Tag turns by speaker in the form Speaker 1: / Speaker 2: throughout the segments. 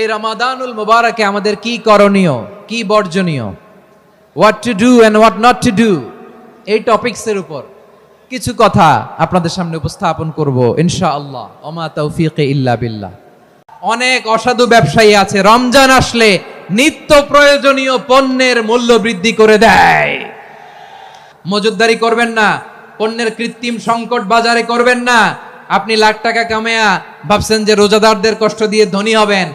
Speaker 1: এই রমাদানুল মুবারকে আমাদের কি করণীয়, কি বর্জনীয়, what to do and what not to do, এই টপিকসের উপর কিছু কথা আপনাদের সামনে উপস্থাপন করব ইনশাআল্লাহ। ওমা তৌফিকে ইল্লা বিল্লাহ। অনেক অসাধু ব্যবসায়ী আছে রমজান আসলে নিত্য প্রয়োজনীয় পণ্যের মূল্য বৃদ্ধি করে দেয়। মজুতদারি করবেন না, পণ্যের কৃত্রিম সংকট বাজারে করবেন না। আপনি লাখ টাকা কামায়া ভাবছেন যে রোজাদারদের কষ্ট দিয়ে ধনী হবেন,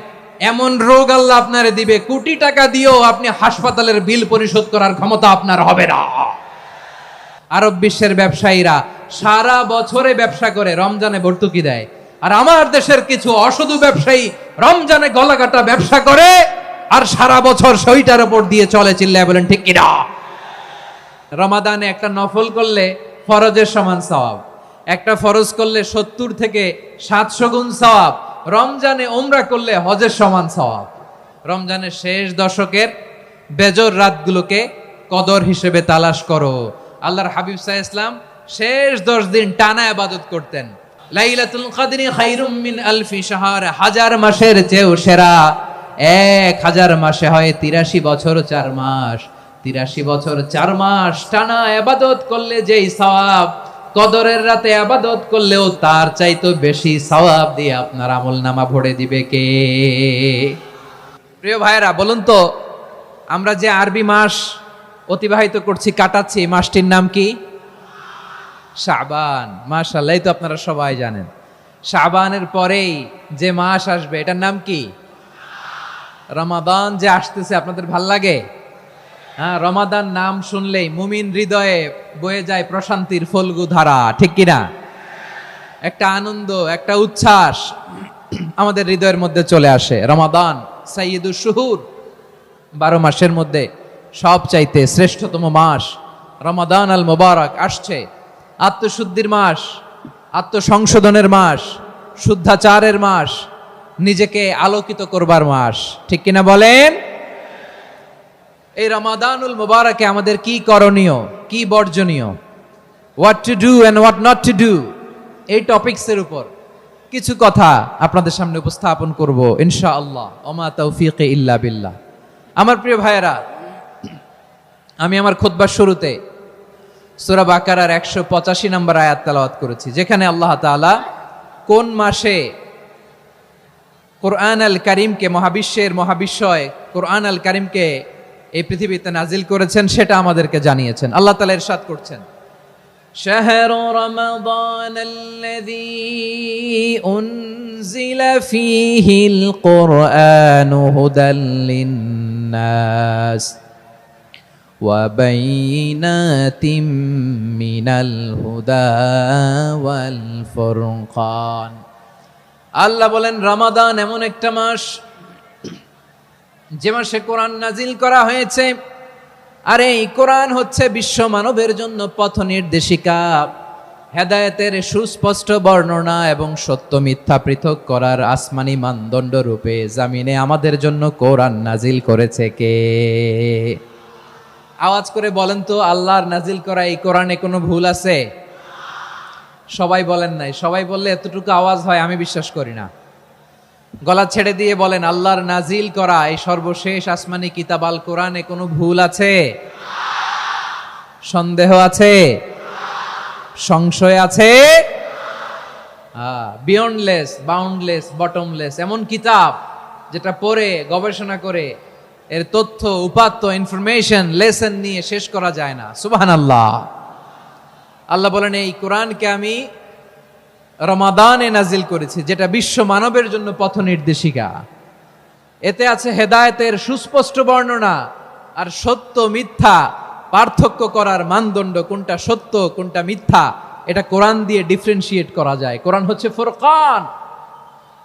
Speaker 1: এমন রোগ আল্লাহ আপনারে দিবে, কোটি টাকা দিয়েও আপনি হাসপাতালের বিল পরিশোধ করার ক্ষমতা আপনার হবে না। আরব বিশ্বের ব্যবসায়ীরা সারা বছরে ব্যবসা করে, রমজানে ভর্তুকি দেয়। আর আমার দেশের কিছু অসাধু ব্যবসায়ী রমজানে গলাকাটা ব্যবসা করে আর সারা বছর সইটার উপর দিয়ে চলে। চিল্লায় বলেন ঠিক কিনা? রমাদানে একটা নফল করলে ফরজের সমান সওয়াব, একটা ফরজ করলে 70 থেকে 700 গুণ সওয়াব, রমজানে উমরা করলে হজের সমান সওয়াব। রমজানের শেষ দশকের বেজর রাতগুলোকে কদর হিসেবে তালাশ করো। আল্লাহর হাবিব সাল্লাল্লাহু আলাইহি ওয়াসাল্লাম শেষ 10 দিন টানা ইবাদত করতেন। লাইলাতুল কদরি খায়রুম মিন আলফি শাহর, 1000 মাসের চেয়েও সেরা। 1000 মাসে হয় 83 বছর 4 মাস। 83 বছর 4 মাস টানা ইবাদত করলে যেই সওয়াব, কদরের রাতে ইবাদত করলেও তার চাইতে বেশি সওয়াব দিয়ে আপনার আমলনামা ভরে দিবে কে? প্রিয় ভাইরা, বলুন তো, আমরা যে আরবি মাস অতিবাহিত করছি, কাটাচ্ছি, এই মাসটির নাম কি? শাবান। মাশাআল্লাহ, এই তো আপনারা সবাই জানেন। শাবানের পরেই যে মাস আসবে এটার নাম কি? রমাদান যে আসতেছে, আপনাদের ভাল লাগে? হ্যাঁ, রমাদান নাম শুনলেই মুমিন হৃদয়ে বয়ে যায় প্রশান্তির ফল্গু ধারা, ঠিক কিনা? একটা আনন্দ, একটা উচ্ছ্বাস আমাদের হৃদয়ের মধ্যে চলে আসে। রমাদান সাইয়্যিদুশ শুহুর, 12 মাসের মধ্যে সবচাইতে শ্রেষ্ঠতম মাস রমাদান আল মুবারক আসছে। আত্মশুদ্ধির মাস, আত্মসংশোধনের মাস, শুদ্ধাচারের মাস, নিজেকে আলোকিত করবার মাস, ঠিক কিনা বলেন? এই রমাদানুল মুবারকে আমাদের কি করণীয়, কি বর্জনীয়, what to do and what not to do, এই টপিকসের উপর কিছু কথা আপনাদের সামনে উপস্থাপন করব ইনশাআল্লাহ। ওমা তৌফিকে ইল্লা বিল্লাহ। আমার প্রিয় ভাইয়েরা, আমি আমার খুতবার শুরুতে সূরা বাকারার 185 নম্বর আয়াত তেলাওয়াত করেছি, যেখানে আল্লাহ তাআলা কোন মাসে কোরআন আল কারীমকে, মহাবিশ্বের মহাবিশ্বয় কোরআন আল কারীমকে এই পৃথিবীতে নাজিল করেছেন সেটা আমাদেরকে জানিয়েছেন। আল্লাহ তাআলা ইরশাদ করছেন, শাহরু রমাদানাল্লাযী উনজিলা ফীহিল কুরআনু হুদাল লিন্নাস ওয়া বাইয়িনাতিম মিনাল হুদা ওয়াল ফুরকান। আল্লাহ বলেন, রমাদান এমন একটা মাস যে মাসে কোরআন নাজিল করা হয়েছে। আর এই কোরআন হচ্ছে বিশ্ব মানবের জন্য পথ নির্দেশিকা, হেদায়েতের সুস্পষ্ট বর্ণনা এবং সত্য মিথ্যা পৃথক করার আসমানি মানদণ্ড রূপে জামিনে আমাদের জন্য কোরআন নাজিল করেছে কে? আওয়াজ করে বলেন তো, আল্লাহর নাজিল করা এই কোরআনে কোনো ভুল আছে? সবাই বলেন নাই। সবাই বললে এতটুকু আওয়াজ হয় আমি বিশ্বাস করি না। গলা ছেড়ে দিয়ে বলেন, আল্লাহর নাজিল করা এই সর্বশেষ আসমানি কিতাব আল কোরআনে কোনো ভুল আছে? সন্দেহ আছে? সংশয় আছে? বিয়ন্ডলেস, বাউন্ডলেস, বটমলেস, এমন কিতাব যেটা পড়ে গবেষণা করে এর তথ্য, উপাত্ত, ইনফরমেশন, লেসন নিয়ে শেষ করা যায় না। সুবহানাল্লাহ। আল্লাহ বলেন, এই কোরআনকে আমি রমাদানে নাজিল করেছি, যেটা বিশ্ব মানবের জন্য পথ নির্দেশিকা। এতে আছে হেদায়েতের সুস্পষ্ট বর্ণনা আর সত্য মিথ্যা পার্থক্য করার মানদণ্ড, কোনটা সত্য কোনটা মিথ্যা এটা কোরআন দিয়ে ডিফারেন্সিয়েট করা যায়। কোরআন হচ্ছে ফুরকান,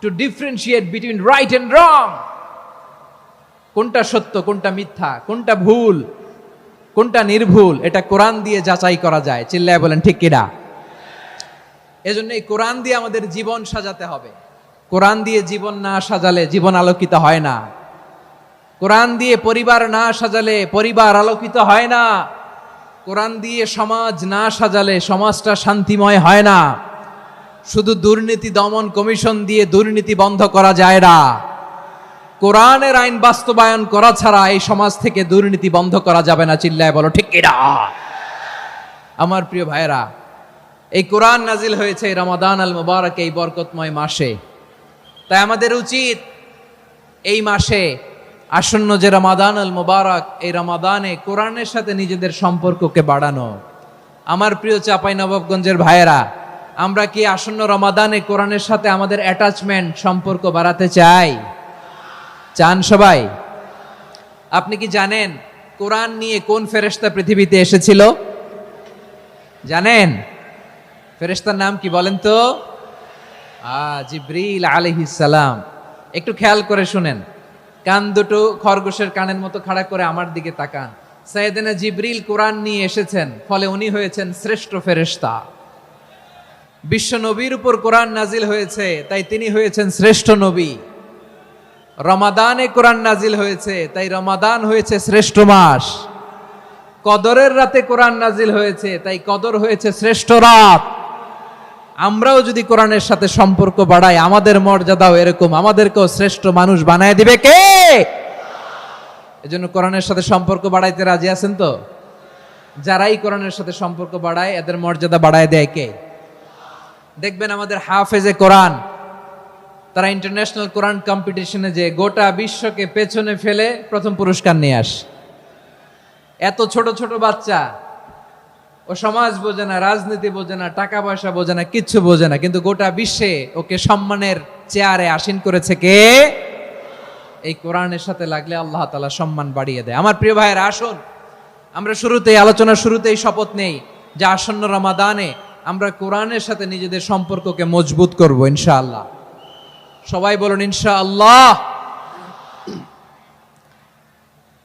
Speaker 1: to differentiate between right and wrong. কোনটা সত্য, কোনটা মিথ্যা, কোনটা ভুল, কোনটা নির্ভুল, এটা কোরআন দিয়ে যাচাই করা যায়। চিল্লায় বলেন ঠিক কিনা? এজন্য এই কোরআন দিয়ে আমাদের জীবন সাজাতে হবে। কোরআন দিয়ে জীবন না সাজালে জীবন আলোকিত হয় না। কোরআন দিয়ে পরিবার না সাজালে পরিবার আলোকিত হয় না। কোরআন দিয়ে সমাজ না সাজালে সমাজটা শান্তিময় হয় না। শুধু দুর্নীতি দমন কমিশন দিয়ে দুর্নীতি বন্ধ করা যায় না। কোরআনের আইন বাস্তবায়ন করা ছাড়া এই সমাজ থেকে দুর্নীতি বন্ধ করা যাবে না। চিল্লায় বলো ঠিক কিনা? আমার প্রিয় ভাইয়েরা, এই কোরআন নাজিল হয়েছে রমাদান আল মুবারক, এই বরকতময় মাসে। তাই আমাদের উচিত এই মাসে আসন্ন যে রমাদান আল মুবারক, এই রমাদানে কোরআনের সাথে নিজেদের সম্পর্ককে বাড়ানো। আমার প্রিয় চাঁপাইনবাবগঞ্জের ভাইয়েরা, আমরা কি আসন্ন রমাদানে কোরআনের সাথে আমাদের অ্যাটাচমেন্ট, সম্পর্ক বাড়াতে চাই? চান সবাই? আপনি কি জানেন কোরআন নিয়ে কোন ফেরেশতা পৃথিবীতে এসেছিল? জানেন? ফেরেশতার নাম কি বলেন তো? জিবরিল আলাইহিস সালাম। একটু খেয়াল করে শুনেন, কান দুটো খরগোশের কানের মতো খাড়া করে আমার দিকে তাকান। সাইয়েদনা জিবরিল কোরআন নিয়ে এসেছেন, ফলে উনি হয়েছেন শ্রেষ্ঠ ফেরেশতা। বিশ্ব নবীর উপর কোরআন নাজিল হয়েছে, তাই তিনি হয়েছেন শ্রেষ্ঠ নবী। রমাদানে কোরআন নাজিল হয়েছে, তাই রমাদান হয়েছে শ্রেষ্ঠ মাস। কদরের রাতে কোরআন নাজিল হয়েছে, তাই কদর হয়েছে শ্রেষ্ঠ রাত। আমরাও যদি কোরআনের সাথে সম্পর্ক বাড়াই, আমাদের মর্যাদাও এরকম, আমাদেরকেও শ্রেষ্ঠ মানুষ বানায় দিবে কে? এজন্য কোরআনের সাথে সম্পর্ক বাড়াইতে রাজি আছেন তো? যারাই কোরআনের সাথে সম্পর্ক বাড়ায়, এদের মর্যাদা বাড়ায় দেয় কে? দেখবেন আমাদের হাফেজে কোরআন, তারা ইন্টারন্যাশনাল কোরআন কম্পিটিশনে যে গোটা বিশ্বকে পেছনে ফেলে প্রথম পুরস্কার নিয়ে আসে। এত ছোট ছোট বাচ্চা, ও সমাজ বোঝে না, রাজনীতি বোঝে না, টাকা পয়সা বোঝে না, কিচ্ছু বোঝে না, কিন্তু গোটা বিশ্বে ওকে সম্মানের চেয়ারে আসীন করেছে কে? এই কোরআনের সাথে লাগলে আল্লাহ তাআলা সম্মান বাড়িয়ে দেয়। আমার প্রিয় ভাইয়েরা, আসুন আমরা আলোচনার শুরুতেই শপথ নেই যে আসন্ন রমাদানে আমরা কোরআনের সাথে নিজেদের সম্পর্ককে মজবুত করব ইনশাআল্লাহ। সবাই বলুন ইনশাআল্লাহ।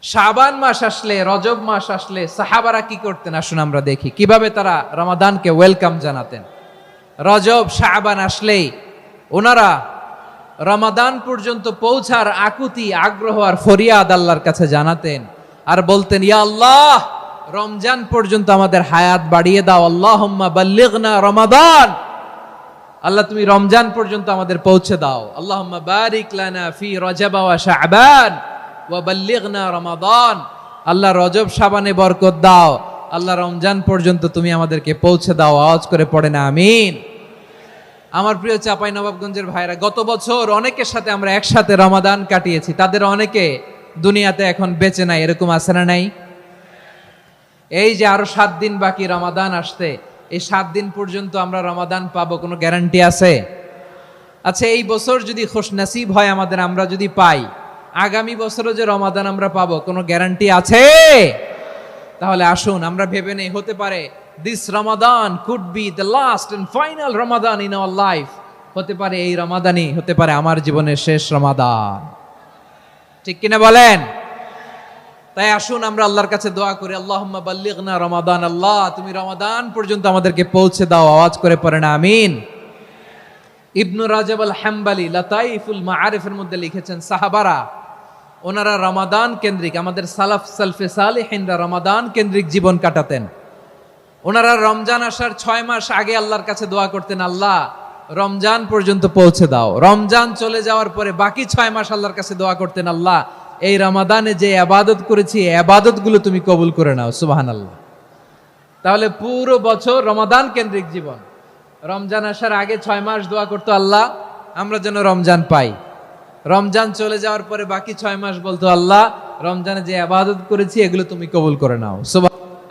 Speaker 1: শাবান মাস আসলে, রজব মাস আসলে সাহাবারা কি করতেন? আসুন আমরা দেখি কিভাবে তারা রমাদানকে ওয়েলকাম জানাতেন। রজব শাবান আসলেই ওনারা রমাদান পর্যন্ত পৌঁছার আকুতি, আগ্রহ আর ফরিয়াদ আল্লাহর কাছে জানাতেন আর বলতেন, ইয়া আল্লাহ, রমজান পর্যন্ত আমাদের হায়াত বাড়িয়ে দাও। আল্লাহুম্মা বাল্লিগনা রমাদান, আল্লাহ তুমি রমজান পর্যন্ত আমাদের পৌঁছে দাও। আল্লাহুম্মা বারিক লানা ফি রজব ওয়া শাবান ওয়া বাল্লিগনা রমাদান, আল্লাহ রজব শাবানে বরকত দাও, আল্লাহ রমজান পর্যন্ত তুমি আমাদেরকে পৌঁছে দাও। আওয়াজ করে পড়েন আমিন। আমার প্রিয় চাঁপাইনবাবগঞ্জের ভাইরা, গত বছর অনেকের সাথে আমরা একসাথে রমাদান কাটিয়েছি, তাদের অনেকে দুনিয়াতে এখন বেঁচে নাই, এরকম আছে না নাই? এই যে আরো 7 দিন বাকি রমাদান আসতে, এই 7 দিন পর্যন্ত আমরা রমাদান পাবো, কোনো গ্যারান্টি আছে? আচ্ছা, এই বছর যদি খুশনসিব হয় আমাদের, আমরা যদি পাই, আগামী বছরও যে রমাদান আমরা পাবো, কোনো গ্যারান্টি আছে? তাহলে আসুন আমরা ভেবে নেই, হতে পারে this Ramadan could be the last and final Ramadan in our life. হতে পারে এই রমাদানই হতে পারে আমার জীবনের শেষ রমাদান। ঠিক কিনা বলেন? তাই আসুন আমরা আল্লাহর কাছে দোয়া করি, আল্লাহুম্মা বাল্লিগনা রমাদান, আল্লাহ তুমি রমাদান পর্যন্ত আমাদেরকে পৌঁছে দাও। আওয়াজ করে পড়েন আমিন। ইবনু রাজব আল হাম্বালি লাতাইফুল মাআরিফের মধ্যে লিখেছেন, সাহাবারা ওনারা রমাদান কেন্দ্রিক, আমাদের সালফে সালেহিনরা রমাদান কেন্দ্রিক জীবন কাটাতেন। ওনারা রমজান আসার 6 মাস আগে আল্লাহর কাছে দোয়া করতেন, আল্লাহ রমজান পর্যন্ত পৌঁছে দাও। রমজান চলে যাওয়ার পরে বাকি 6 মাস আল্লাহর কাছে দোয়া করতেন, আল্লাহ এই রমাদানে যে ইবাদত করেছি, ইবাদত গুলো তুমি কবুল করে নাও। সুবহানাল্লাহ। তাহলে পুরো বছর রমাদান কেন্দ্রিক জীবন। রমজান আসার আগে 6 মাস দোয়া করতো, আল্লাহ আমরা যেন রমজান পাই। রমজান চলে যাওয়ার পরে বাকি 6 মাস বলতো, আল্লাহ রমজানে যে ইবাদত করেছি এগুলো তুমি কবুল করে নাও।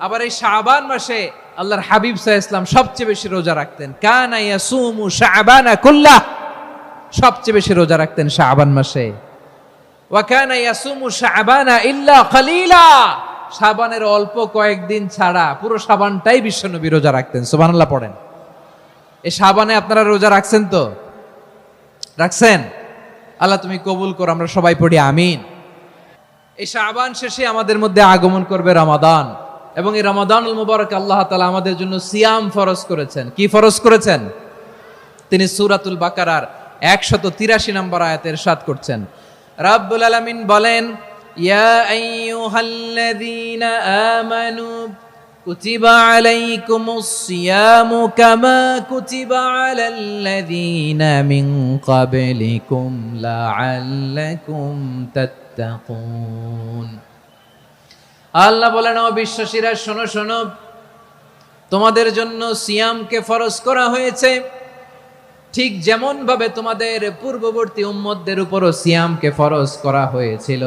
Speaker 1: আবার এই শাবান মাসে আল্লাহর হাবিব সাল্লাল্লাহু আলাইহি ওয়াসাল্লাম সবচেয়ে বেশি রোজা রাখতেন। কানা ইয়াসুমু শাবানা কুল্লাহ, সবচেয়ে বেশি রোজা রাখতেন শাবান মাসে। ওয়া কানা ইয়াসুমু শাবানা ইল্লা কালিলা, শাবানের অল্প কয়েকদিন ছাড়া পুরো শাবানটাই বিশ্বনবী রোজা রাখতেন। সুবহানাল্লাহ পড়েন। এই শাবানে আপনারা রোজা রাখছেন তো? রাখছেন? আল্লাহ তুমি কবুল করো, আমরা সবাই পড়ি আমিন। এই শাবান শেষে আমাদের মধ্যে আগমন করবে রমাদান, এবং এই রমাদানুল মুবারক আল্লাহ তাআলা আমাদের জন্য সিয়াম ফরজ করেছেন। কি ফরজ করেছেন? তিনি সূরাতুল বাকারার 183 নম্বর আয়াতে ইরশাদ করছেন, রাব্বুল আলামিন বলেন, ইয়া আইয়ুহাল্লাযীনা আমানু কুতিবা আলাইকুমুস সিয়ামু কামা কুতিবা আলাল্লাযীনা মিন ক্বাবলিকুম লাআল্লাকুম তাত্তাকুন। আল্লাহ বলেন, ও বিশ্বাসীরা শোনো শোনো, তোমাদের জন্য সিয়ামকে ফরজ করা হয়েছে, ঠিক যেমন ভাবে তোমাদের পূর্ববর্তী উম্মতদের উপরও সিয়ামকে ফরজ করা হয়েছিল,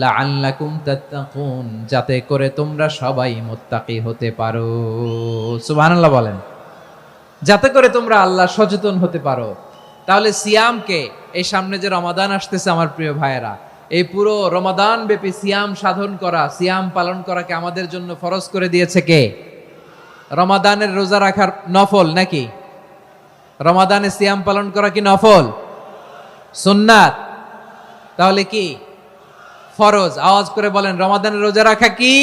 Speaker 1: লাআল্লাকুম তাত্তাকুন, যাতে করে তোমরা সবাই মুত্তাকি হতে পারো। সুবহানাল্লাহ বলেন, যাতে করে তোমরা আল্লাহ সচেতন হতে পারো। তাহলে সিয়ামকে, এই সামনে যে রমাদান আসতেছে আমার প্রিয় ভাইয়েরা, এই পুরো রমাদান ব্যাপী সিয়াম সাধন করা, সিয়াম পালন করাকে আমাদের জন্য ফরজ করে দিয়েছে কে? রমাদানের রোজা রাখার নফল নাকি? রমাদানে সিয়াম পালন করা কি নফল? সুন্নাত? তাহলে কি ফরজ? আওয়াজ করে বলেন, রমাদানের রোজা রাখা কি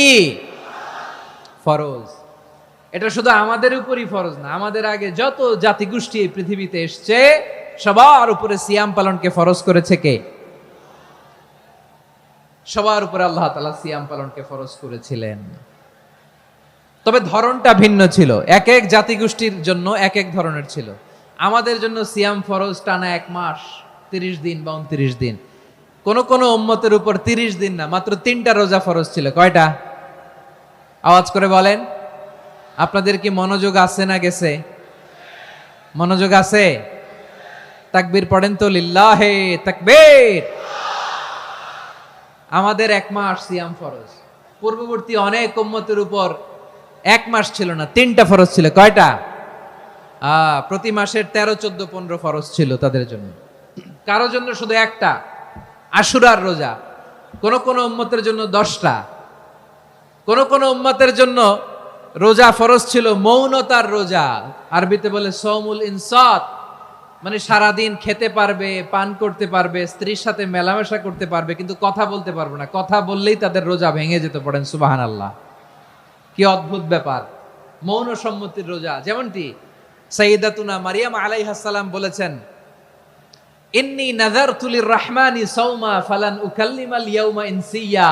Speaker 1: ফরজ? এটা শুধু আমাদের উপরই ফরজ না, আমাদের আগে যত জাতিগোষ্ঠী এই পৃথিবীতে এসছে সবার উপরে সিয়াম পালনকে ফরজ করেছে কে? সবার উপরে আল্লাহ তাআলা সিয়াম পালনকে ফরজ করেছিলেন। তবে ধরনটা ভিন্ন ছিল, এক এক জাতিগোষ্ঠীর জন্য এক এক ধরনের ছিল। আমাদের জন্য সিয়াম ফরজ টানা 1 মাস 30 দিন বা 29 দিন। কোন কোন উম্মতের উপর 30 দিন না, মাত্র 3টা রোজা ফরজ ছিল। কয়টা? আওয়াজ করে বলেন। আপনাদের কি মনোযোগ আছে না গেছে? মনোযোগ আছে? তাকবীর পড়েন তো, লিল্লাহে তাকবীর। আমাদের 1 মাস সিয়াম ফরজ, পূর্ববর্তী অনেক উম্মতের উপর 1 মাস ছিল না, 3টা ফরজ ছিল। কয়টা? প্রতি মাসের 13, 14, 15 ফরজ ছিল তাদের জন্য। কারো জন্য শুধু একটা, আশুরার রোজা। কোন কোন উম্মতের জন্য 10টা। কোন কোন উম্মতের জন্য রোজা ফরজ ছিল মৌনতার রোজা, আরবিতে বলে সৌমুল ইনসাত, মানে সারাদিন খেতে পারবে, পান করতে পারবে, স্ত্রীর সাথে মেলামেশা করতে পারবে, কিন্তু কথা বলতে পারবে না। কথা বললেই তাদের রোজা ভেঙে যেত। পড়েন সুবহানাল্লাহ। কি অদ্ভুত ব্যাপার, মৌন সম্মতির রোজা। যেমনটি সাইয়্যিদাতুনা মারিয়াম আলাইহিস সালাম বলেছেন, ইন্নী নাযারতু লির-রাহমানি সাওমা ফালান উকাল্লিমাল ইয়াওমা ইনসিয়া।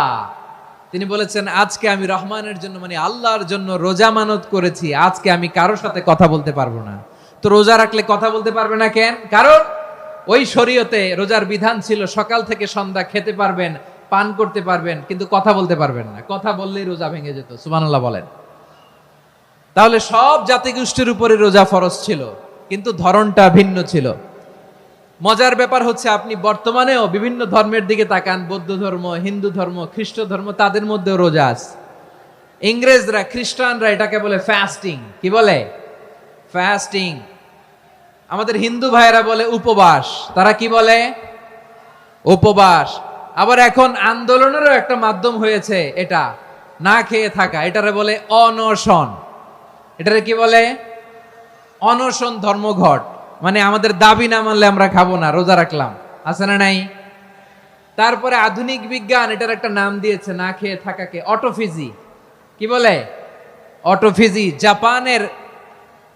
Speaker 1: তিনি বলেছেন, আজকে আমি রহমানের জন্য, মানে আল্লাহর জন্য রোজা মানত করেছি, আজকে আমি কারোর সাথে কথা বলতে পারবো না। তো রোজা রাখলে কথা বলতে পারবে না কেন? কারণ ওই শরীয়তে রোজার বিধান ছিল সকাল থেকে সন্ধ্যা খেতে পারবেন, পান করতে পারবেন, কিন্তু কথা বলতে পারবেন না। কথা বললেই রোজা ভেঙে যেত। সুবহানাল্লাহ বলেন। তাহলে সব জাতিগোষ্ঠীর উপরে রোজা ফরজ ছিল, কিন্তু ধরনটা ভিন্ন ছিল। মজার ব্যাপার হচ্ছে, আপনি বর্তমানেও বিভিন্ন ধর্মের দিকে তাকান, বৌদ্ধ ধর্ম, হিন্দু ধর্ম, খ্রিস্ট ধর্ম, তাদের মধ্যেও রোজা আছে। ইংরেজরা, খ্রিস্টানরা এটাকে বলে ফাস্টিং। কি বলে? ফাস্টিং। আমাদের হিন্দু ভাইয়েরা বলে উপবাস। তারা কি বলে? উপবাস। আবার এখন আন্দোলনেরও একটা মাধ্যম হয়েছে এটা, না খেয়ে থাকা। এটারে বলে অনশন। এটারে কি বলে? অনশন ধর্মঘট। মানে আমাদের দাবি না মানলে আমরা খাবো না, রোজা রাখলাম। আছে না নাই? তারপরে আধুনিক বিজ্ঞান এটার একটা নাম দিয়েছে, না খেয়ে থাকাকে, অটোফিজি। কি বলে? অটোফিজি। জাপানের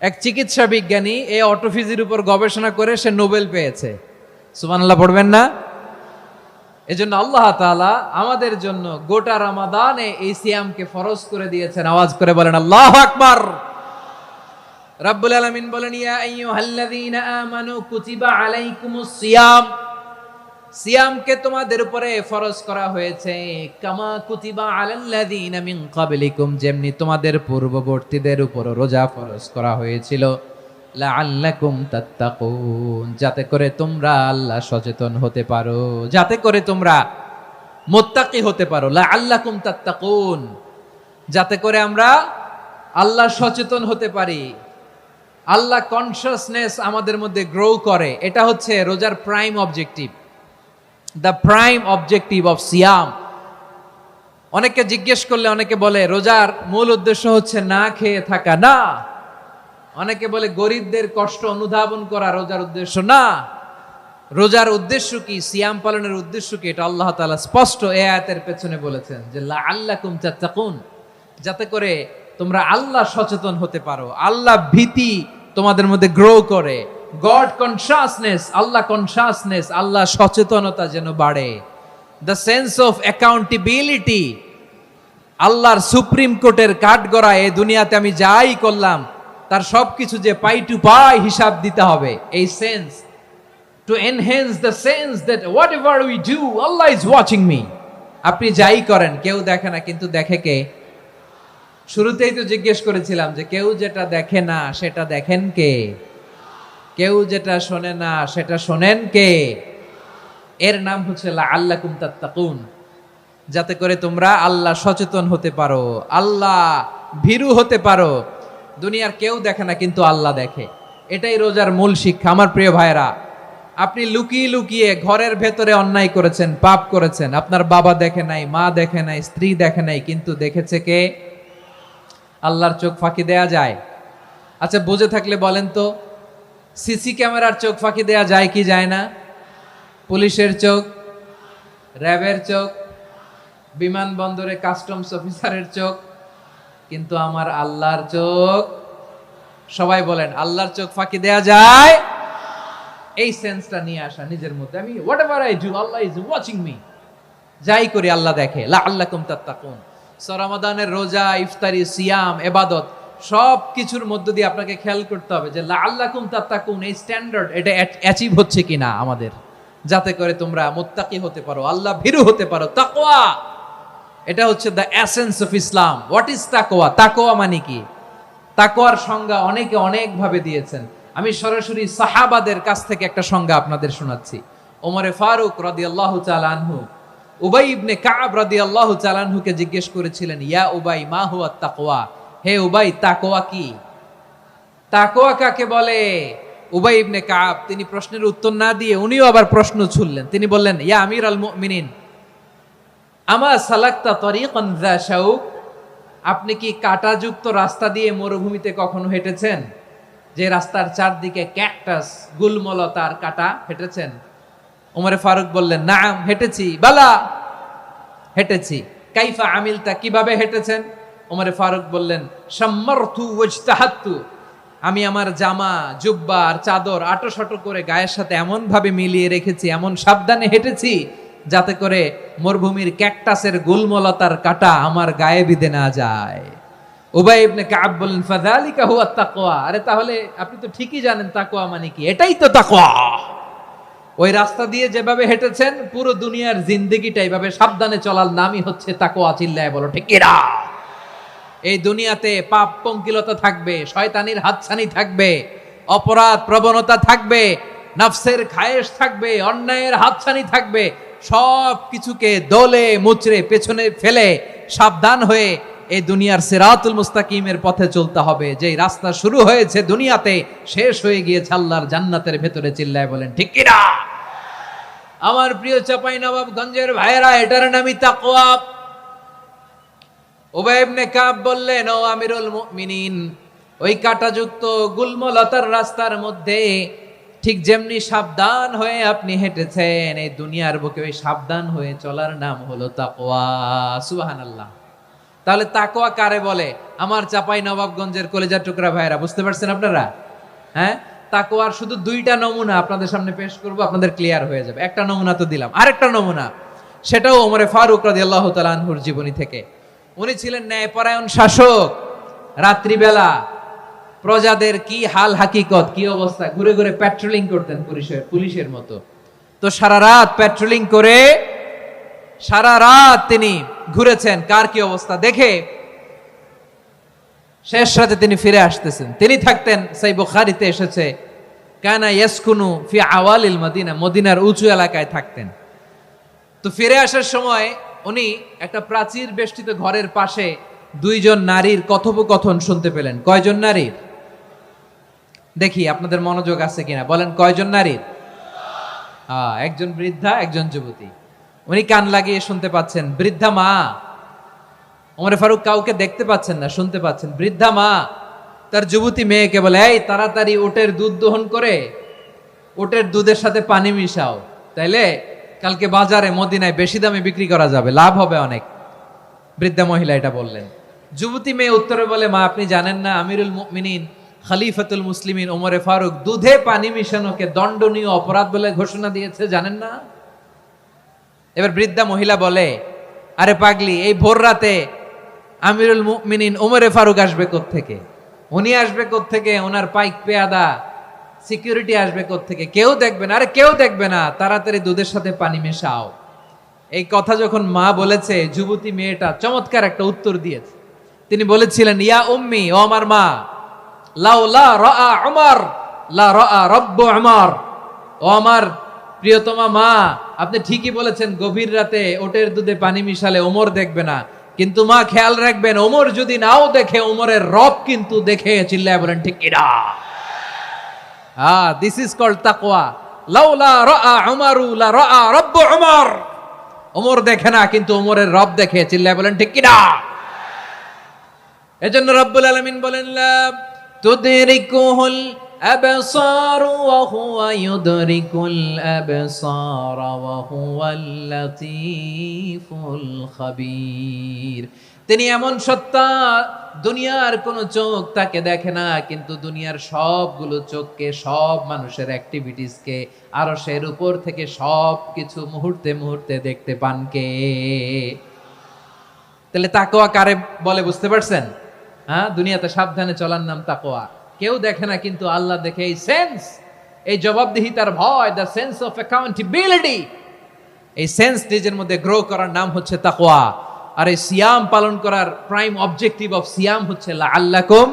Speaker 1: এক চিকিৎসা বিজ্ঞানী এই অটোফিজির উপর গবেষণা করে সে নোবেল পেয়েছে। সুবহানাল্লাহ পড়বেন না? এজন্য আল্লাহ তাআলা আমাদের জন্য গোটা রমাদানে এই সিয়ামকে ফরজ করে দিয়েছেন। আওয়াজ করে বলেন আল্লাহু আকবার। রাব্বুল আলামিন বলেন, ইয়া আইয়ুহাল্লাযীনা আমানু কুতিবা আলাইকুমুস সিয়াম। সিয়ামকে তোমাদের উপরে ফরজ করা হয়েছে, কামা কুতিবা আলাল্লাযীনা মিন ক্বাবলিকুম, যেমনি তোমাদের পূর্ববর্তীদের উপর রোজা ফরজ করা হয়েছিল, লাআল্লাকুম তাত্তাকুন, যাতে করে তোমরা আল্লাহ সচেতন হতে পারো, যাতে করে তোমরা মুত্তাকি হতে পারো। লাআল্লাকুম তাত্তাকুন, যাতে করে আমরা আল্লাহ সচেতন হতে পারি, আল্লাহ কনসিয়াসনেস আমাদের মধ্যে গ্রো করে। এটা হচ্ছে রোজার prime objective, the prime objective of সিয়াম। অনেকে জিজ্ঞেস করলে অনেকে বলে রোজার মূল উদ্দেশ্য হচ্ছে না খেয়ে থাকা। না। অনেকে বলে গরিবদের কষ্ট অনুধাবন করা রোজার উদ্দেশ্য। না। রোজার উদ্দেশ্য কি, সিয়াম পালনের উদ্দেশ্য কি, এটা আল্লাহ তাআলা স্পষ্ট এই আয়াতের পেছনে বলেছেন যে লাআল্লাকুম তাত্তাকুন, যাতে করে তোমরা আল্লাহ সচেতন হতে পারো, আল্লাহ ভীতি তোমাদের মধ্যে গ্রো করে, গড কনসিয়াসনেস, আল্লাহ কনসিয়াসনেস, আল্লাহ সচেতনতা যেন বাড়ে, দ্য সেন্স অফ অ্যাকাউন্টেবিলিটি আল্লাহর সুপ্রিম কোর্টের কাঠগড়া এই দুনিয়াতে আমি যাই করলাম তার সবকিছু যে পাই টু পাই হিসাব দিতে হবে। এই sense, to enhance the sense that what ever we do Allah is watching me. আপনি যাই করেন কেউ দেখে না, কিন্তু দেখে কে? শুরুতেই তো জিজ্ঞেস করেছিলাম যে কেউ যেটা দেখে না সেটা দেখেন কে? কেউ যেটা শোনে না সেটা শোনেন কে? এর নাম হচ্ছে লাআল্লাকুম তাত্তাকুন, যাতে করে তোমরা আল্লাহ সচেতন হতে পারো, আল্লাহ ভীরু হতে পারো। দুনিয়ার কেউ দেখে না, কিন্তু আল্লাহ দেখে। এটাই রোজার মূল শিক্ষা। আমার প্রিয় ভাইরা, আপনি লুকিয়ে লুকিয়ে ঘরের ভেতরে অন্যায় করেছেন, পাপ করেছেন, আপনার বাবা দেখে নাই, মা দেখে নাই, স্ত্রী দেখে নাই, কিন্তু দেখেছে কে? আল্লাহর চোখ ফাঁকি দেয়া যায়? আচ্ছা, বুঝে থাকলে বলেন তো, সিসি ক্যামেরার চোখ ফাঁকি দেয়া যায় কি যায় না? পুলিশের চোখ, র্যাবের চোখ, বিমানবন্দরে কাস্টমস অফিসারের চোখ, কিন্তু আমার আল্লাহর চোখ? সবাই বলেন, আল্লাহর চোখ ফাঁকি দেয়া যায়? এই সেন্সটা নিয়ে আসা নিজের মধ্যে, আমি what ever I do Allah is watching me, যাই করি আল্লাহ দেখে। লাআল্লাকুম তাত্তাকুন। রমাদানের রোজা, ইফতারি, সিয়াম, ইবাদত সব কিছুর মধ্য দিয়ে আপনাকে খেয়াল করতে হবে যে লাআল্লাকুম তাত্তাকুন এই স্ট্যান্ডার্ড এটা অ্যাচিভ হচ্ছে কিনা আমাদের, যাতে করে তোমরা মুত্তাকি হতে পারো, আল্লাহ ভীরু হতে পারো। তাকওয়া, এটা হচ্ছে the essence of Islam. What is তাকওয়া? তাকওয়া মানে কি? তাকওয়ার সংজ্ঞা অনেকে অনেক ভাবে দিয়েছেন। আমি সরাসরি সাহাবাদের কাছ থেকে একটা সংজ্ঞা আপনাদের শোনাচ্ছি। ওমরে ফারুক রাদিয়াল্লাহু তাআলা আনহু উবাই ইবনে কাব রাদিয়াল্লাহু তাআলা আনহুকে জিজ্ঞেস করেছিলেন, ইয়া উবাই মা হুয়া তাকওয়া? হে উবাই, তাকওয়া কি? তাকওয়া কাকে বলে? উবাই ইবনে কাব তিনি প্রশ্নের উত্তর না দিয়ে উনিও আবার প্রশ্ন ছুড়লেন। তিনি বললেন, ইয়া আমিরাল মুমিনিন, আমা সালাকতা তরিকান যা শাউক? আপনি কি কাঁটাযুক্ত রাস্তা দিয়ে মরুভূমিতে কখনো হেঁটেছেন? যে রাস্তার চারদিকে ক্যাকটাস, গুলমলতার কাঁটা, হেঁটেছেন? ওমরে ফারুক বললেন, নাম, হেঁটেছি। বালা, হেঁটেছি। কাইফা আমিলতা, কিভাবে হেঁটেছেন? ওমরে ফারুক বললেন, শাম্মারতু ওয়াজতাহাতু, আমি আমার জামা, জুব্বা আর চাদর আটোসাটো করে গায়ের সাথে এমন ভাবে মিলিয়ে রেখেছি, এমন সাবধানে হেঁটেছি যাতে করে মরুভূমির ক্যাকটাসের গুলমলতার কাঁটা আমার গায়ে বিঁধে না যায়। উবাই ইবনে কাব বললেন, ফাযালিকা হুয়া তাকওয়া। আরে তাহলে আপনি তো ঠিকই জানেন তাকওয়া মানে কি, এটাই তো তাকওয়া। ওই রাস্তা দিয়ে যেভাবে হেঁটেছেন পুরো দুনিয়ার জিন্দেগিটা এইভাবে সাবধানে চলার নামই হচ্ছে তাকওয়া। চিল্লায় বলো ঠিক কিনা? এই দুনিয়াতে পাপ পঙ্কিলতা থাকবে, শয়তানির হাতছানি থাকবে, অপরাধ প্রবণতা থাকবে, নফসের খায়েশ থাকবে, অন্যায়ের হাতছানি থাকবে। সব কিছুকে দলে মুচড়ে পেছনে ফেলে সাবধান হয়ে এই দুনিয়ার সিরাতুল মুস্তাকিমের পথে চলতে হবে। যেই রাস্তা শুরু হয়েছে দুনিয়াতে, শেষ হয়ে গিয়েছে আল্লাহর জান্নাতের ভেতরে। চিল্লায় বলেন ঠিক কিনা? আমার প্রিয় চাঁপাইনবাবগঞ্জের ভাইয়েরা, এটার নামই তাকওয়া। উবাই ইবনে কাব বললেন, ও আমিরুল মুমিনিন, ওই কাঁটাযুক্ত গুলমলতার রাস্তার মধ্যে ঠিক যেমনি সাবধান হয়ে আপনি হেঁটেছেন, এই দুনিয়ার বুকে ওই সাবধান হয়ে চলার নাম হলো তাকওয়া। সুবহানাল্লাহ। তাহলে তাকওয়া কারে বলে? আমার চাঁপাইনবাবগঞ্জের কলেজার টুকরা ভাইয়েরা, বুঝতে পারছেন আপনারা? হ্যাঁ, তাকওয়ার শুধু দুইটা নমুনা আপনাদের সামনে পেশ করব, আপনাদের ক্লিয়ার হয়ে যাবে। একটা নমুনা তো দিলাম, আরেকটা নমুনা, সেটাও ওমরে ফারুক রাদিয়াল্লাহু তাআলা আনহুর জীবনী থেকে। উনি ছিলেন ন্যায়পরায়ণ শাসক। রাত্রিবেলা প্রজাদের কি হাল হাকিকত, কি অবস্থা, ঘুরে ঘুরে প্যাট্রোলিং করতেন পুলিশের মতো। তো সারা রাত প্যাট্রোলিং করে সারা রাত তিনি ঘুরেছেন কার কি অবস্থা দেখে। শেষ রাতে তিনি ফিরে আসতেছেন। তিনি থাকতেন, সেই বুখারীতে এসেছে, কানা ইয়াসকুনু ফি আওয়ালিল মদিনা, মদিনার উঁচু এলাকায় থাকতেন। তো ফিরে আসার সময় উনি একটা প্রাচীর বেষ্টিত ঘরের পাশে দুইজন নারীর কথোপকথন শুনতে পেলেন। কয়জন নারীর? দেখি আপনাদের মনোযোগ আছে কিনা, বলেন কয়জন নারীর? একজন বৃদ্ধা, একজন যুবতী। উনি কান লাগিয়ে শুনতে পাচ্ছেন। বৃদ্ধা মা, ওমর ফারুক কাউকে দেখতে পাচ্ছেন না, শুনতে পাচ্ছেন। বৃদ্ধা মা তার যুবতী মেয়েকে বলে, এই তাড়াতাড়ি উটের দুধ দহন করে উটের দুধের সাথে পানি মিশাও, তাইলে কালকে বাজারে মদিনায় বেশি দামে বিক্রি করা যাবে, লাভ হবে অনেক। বৃদ্ধা মহিলা এটা বললেন। যুবতী মেয়ে উত্তরে বলে, মা আপনি জানেন না আমিরুল মুমিনিন খলিফাতুল মুসলিমিন ওমরে ফারুক দুধে পানি মিশানোকে দণ্ডনীয় অপরাধ বলে ঘোষণা দিয়েছে, জানেন না? এবার বৃদ্ধা মহিলা বলে, আরে পাগলি, এই ভোর রাতে আমিরুল মুমিনিন ওমরে ফারুক আসবে কোত্থেকে? উনি আসবে কোত্থেকে? ওনার পাইক পেয়াদা সিকিউরিটি আসবে কোত্থেকে? কেউ দেখবে না। আরে কেউ দেখবে না, তাড়াতাড়ি দুধের সাথে পানি মেশাও। এই কথা যখন মা বলেছে, যুবতী মেয়েটা চমৎকার একটা উত্তর দিয়েছে। তিনি বলেছিলেন, ইয়া উম্মি, ও আমার মা, লাউলা রাআ উমর লা রাআ রব্বু উমর। ও আমার প্রিয়তমা মা, আপনি ঠিকই বলেছেন, গভীর রাতে ওটের দুধে পানি মিশালে ওমর দেখবে না, কিন্তু মা খেয়াল রাখবেন, ওমর যদি নাও দেখে, ওমরের রব কিন্তু দেখে। চিল্লায় বলেন ঠিক কিনা? দিস ইজ কল্ড তাকওয়া। লাউলা রাআ উমরু লা রাআ রব্বু উমর। ওমর দেখে না, কিন্তু ওমরের রব দেখে। চিল্লায় বলেন ঠিক কিনা? এজন্য রব্বুল আলামিন বলেন, লা তুদরিকুহুল আবসার ওয়া হুয়া ইউদরিকুল আবসার ওয়া হুয়াল লাতীফুল খাবীর। তিনি এমন সত্তা, দুনিয়ার কোনো চোখ তাকে দেখে না, কিন্তু দুনিয়ার সবগুলো চোখকে, সব মানুষের অ্যাক্টিভিটিসকে, আরশের উপর থেকে সব কিছু মুহূর্তে মুহূর্তে দেখতে পান কে? তাহলে তাকওয়া কারে বলে বুঝতে পারছেন? দুনিয়াতে সাবধানে চলার নাম তাকওয়া। কেউ দেখে না, কিন্তু আল্লাহ দেখে। এই সেন্স, এই জবাবদিহিতার ভয়, দ্য সেন্স অফ অ্যাকাউন্টেবিলিটি, এই সেন্স নিজের মধ্যে গ্রো করার নাম হচ্ছে তাকওয়া। আর এই সিয়াম পালন করার প্রাইম অবজেক্টিভ অফ সিয়াম হচ্ছে লাআল্লাকুম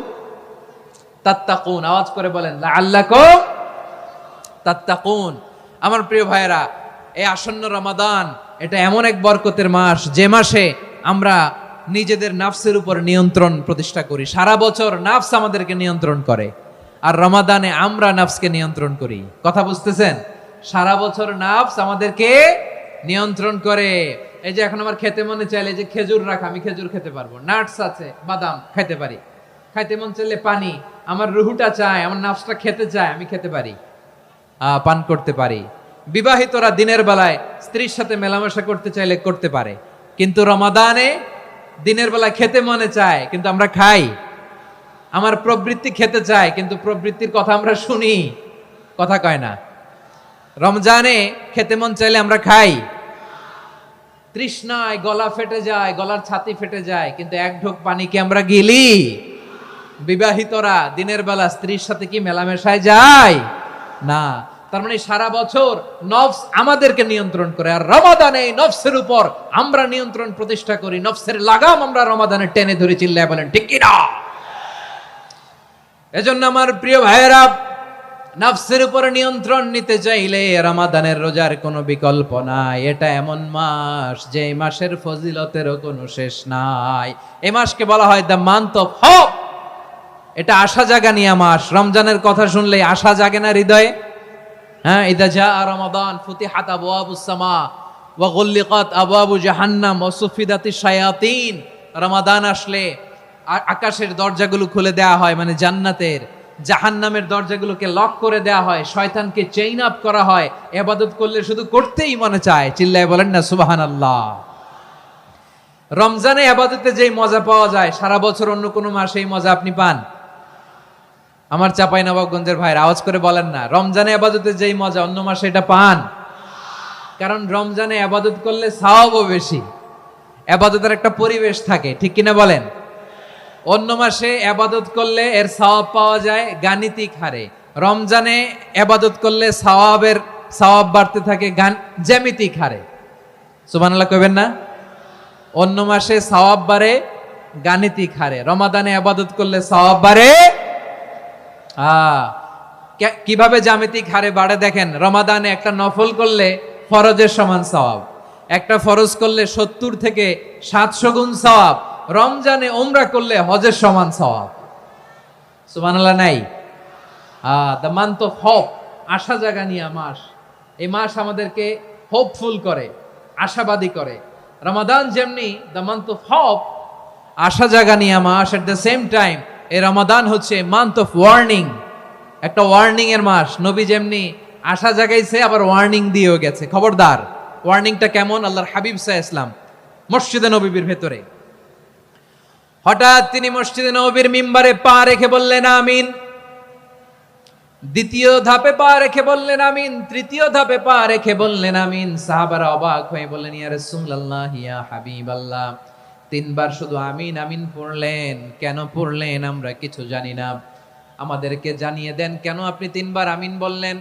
Speaker 1: তাত্তাকুন। আওয়াজ করে বলেন, লাআল্লাকুম তাত্তাকুন। আমার প্রিয় ভাইয়েরা, এই আসন্ন রমাদান, এটা এমন এক বরকতের মাস, যে মাসে আমরা নিজেদের নাফসের উপর নিয়ন্ত্রণ প্রতিষ্ঠা করি। সারা বছর নাফস আমাদেরকে নিয়ন্ত্রণ করে, আর রমাদানে আমরা নাফসকে নিয়ন্ত্রণ করি। কথা বুঝতেছেন? সারা বছর নাফস আমাদেরকে নিয়ন্ত্রণ করে। এই যে এখন আমার খেতে মনে চাইলে, যে খেজুর রাখ, আমি খেজুর খেতে পারবো, নাটস আছে, বাদাম খেতে পারি। খাইতে মন চাইলে পানি, আমার রুহুটা চায়, আমার নাফসটা খেতে চায়, আমি খেতে পারি, পান করতে পারি। বিবাহিতরা দিনের বেলায় স্ত্রীর সাথে মেলামেশা করতে চাইলে করতে পারে, কিন্তু রমাদানে দিনের বেলা খেতে মনে চায়, কিন্তু আমরা খাই। আমার প্রবৃত্তি খেতে চায়, কিন্তু প্রবৃত্তির কথা আমরা শুনি, কথা কয় না। রমজানে খেতে মন চাইলে আমরা খাই, তৃষ্ণায় গলা ফেটে যায়, গলার ছাতি ফেটে যায়, কিন্তু এক ঢোক পানি কি আমরা গিলি? বিবাহিতরা দিনের বেলা স্ত্রীর সাথে কি মেলামেশায় যায়? না। তার মানে সারা বছর নফস আমাদেরকে নিয়ন্ত্রণ করে, আর রমাদানে নফসের উপর আমরা নিয়ন্ত্রণ প্রতিষ্ঠা করি। নফসের লাগাম আমরা রমাদানে টেনে ধরে। চিল্লায় বলেন ঠিক কিনা? এজন্য আমার প্রিয় ভাইয়েরা, নফসের উপর নিয়ন্ত্রণ নিতে চাইলে রমাদানের রোজার কোনো বিকল্প নাই। এটা এমন মাস, যে মাসের ফজিলতেরও কোনো শেষ নাই। এই মাসকে বলা হয় দ্য মান্থ অফ হোপ। এটা আশা জাগানিয়া মাস। রমজানের কথা শুনলেই আশা জাগে না হৃদয়ে? ইদা জাআ রমাদান ফুতিহাত আবওয়াবুস সামা ওয়া গুল্লিকাত আবওয়াবু জাহান্নাম ওয়া সুফিদাতিশ শায়াতিন। রমাদান আসলে আকাশের দরজাগুলো খুলে দেয়া হয়, মানে জান্নাতের। জাহান্নামের দরজাগুলোকে লক করে দেয়া হয়, শয়তানকে চেইন আপ করা হয়। ইবাদত করলে শুধু করতেই মনে চায়। চিল্লায় বলেন না সুবহানাল্লাহ। রমজানে ইবাদতে যেই মজা পাওয়া যায়, সারা বছর অন্য কোনো মাসে এই মজা আপনি পান? আমার চাঁপাইনবাবগঞ্জের ভাইরা আওয়াজ করে বলেন না, রমজানে ইবাদতে যেই মজা অন্য মাসে এটা পান? কারণ রমজানে ইবাদত করলে সওয়াবও বেশি, ইবাদতের একটা পরিবেশ থাকে, ঠিক কিনা বলেন? অন্য মাসে ইবাদত করলে এর সওয়াব পাওয়া যায় গাণিতিক হারে, রমজানে ইবাদত করলে সওয়াব বাড়তে থাকে জ্যামিতিক হারে। সুবহানাল্লাহ কইবেন না? অন্য মাসে সওয়াব বাড়ে গাণিতিক হারে, রমাদানে ইবাদত করলে সওয়াব বাড়ে কিভাবে জ্যামিতিক হারে বাড়ে দেখেন। রমাদানে একটা নফল করলে ফরজের সমান সওয়াব, একটা ফরজ করলে 70 থেকে 700 গুণ সওয়াব, রমজানে উমরা করলে হজের সমান সওয়াব। সুবহানাল্লাহ নাই? দ্য মান্থ অফ হোপ, আশা জাগানিয়া মাস। এই মাস আমাদেরকে হোপফুল করে, আশাবাদী করে। রমাদান যেমনি দ্য মান্থ অফ হোপ, আশা জাগানিয়া মাস, এট দ্য সেম টাইম এই রমাদান হচ্ছে মান্থ অফ ওয়ার্নিং, একটা ওয়ার্নিং এর মাস। নবী যেমনি আশা জাগাইছে, আবার ওয়ার্নিং দিয়েও গেছে, খবরদার। ওয়ার্নিংটা কেমন? আল্লাহর হাবিব সাল্লাল্লাহু আলাইহি ওয়াসাল্লাম মসজিদে নববীর ভেতরে, হঠাৎ তিনি মসজিদে নববীর মিম্বারে পা রেখে বললেন আমিন। দ্বিতীয় ধাপে পা রেখে বললেন আমিন, তৃতীয় ধাপে পা রেখে বললেন আমিন। সাহাবারা অবাক হয়ে বললেন, ইয়া রাসূলুল্লাহ, ইয়া হাবিবাল্লাহ, তিনবার শুধু আমিন আমিন পড়লেন। কেন পড়লেন আমরা কিছু জানি না, আমাদেরকে জানিয়ে দেন কেন আপনি তিনবার আমিন বললেন।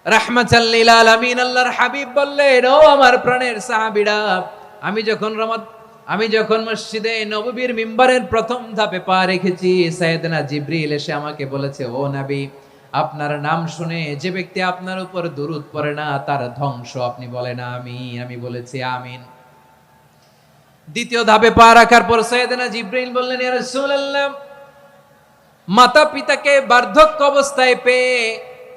Speaker 1: রাহমাতাল লিল আলামিন আল্লাহর হাবিব বললেন, ও আমার প্রাণের সাহাবীরা, আমি যখন মসজিদে নববীর মিম্বারের প্রথম ধাপে পা রেখেছি, সাইয়েদনা জিবরিল এসে আমাকে বলেছে, ও নবী, আপনার নাম শুনে যে ব্যক্তি আপনার উপর দুরূদ পড়ে না তার ধ্বংস। আপনি বলেন আমিন। আমি বলেছি আমিন। দ্বিতীয় ধাপে পা রাখার পর সাইয়েদনা জিবরিল বললেন, ইয়া রাসূলুল্লাহ, মাতা পিতাকে বার্ধক্য অবস্থায় পেয়ে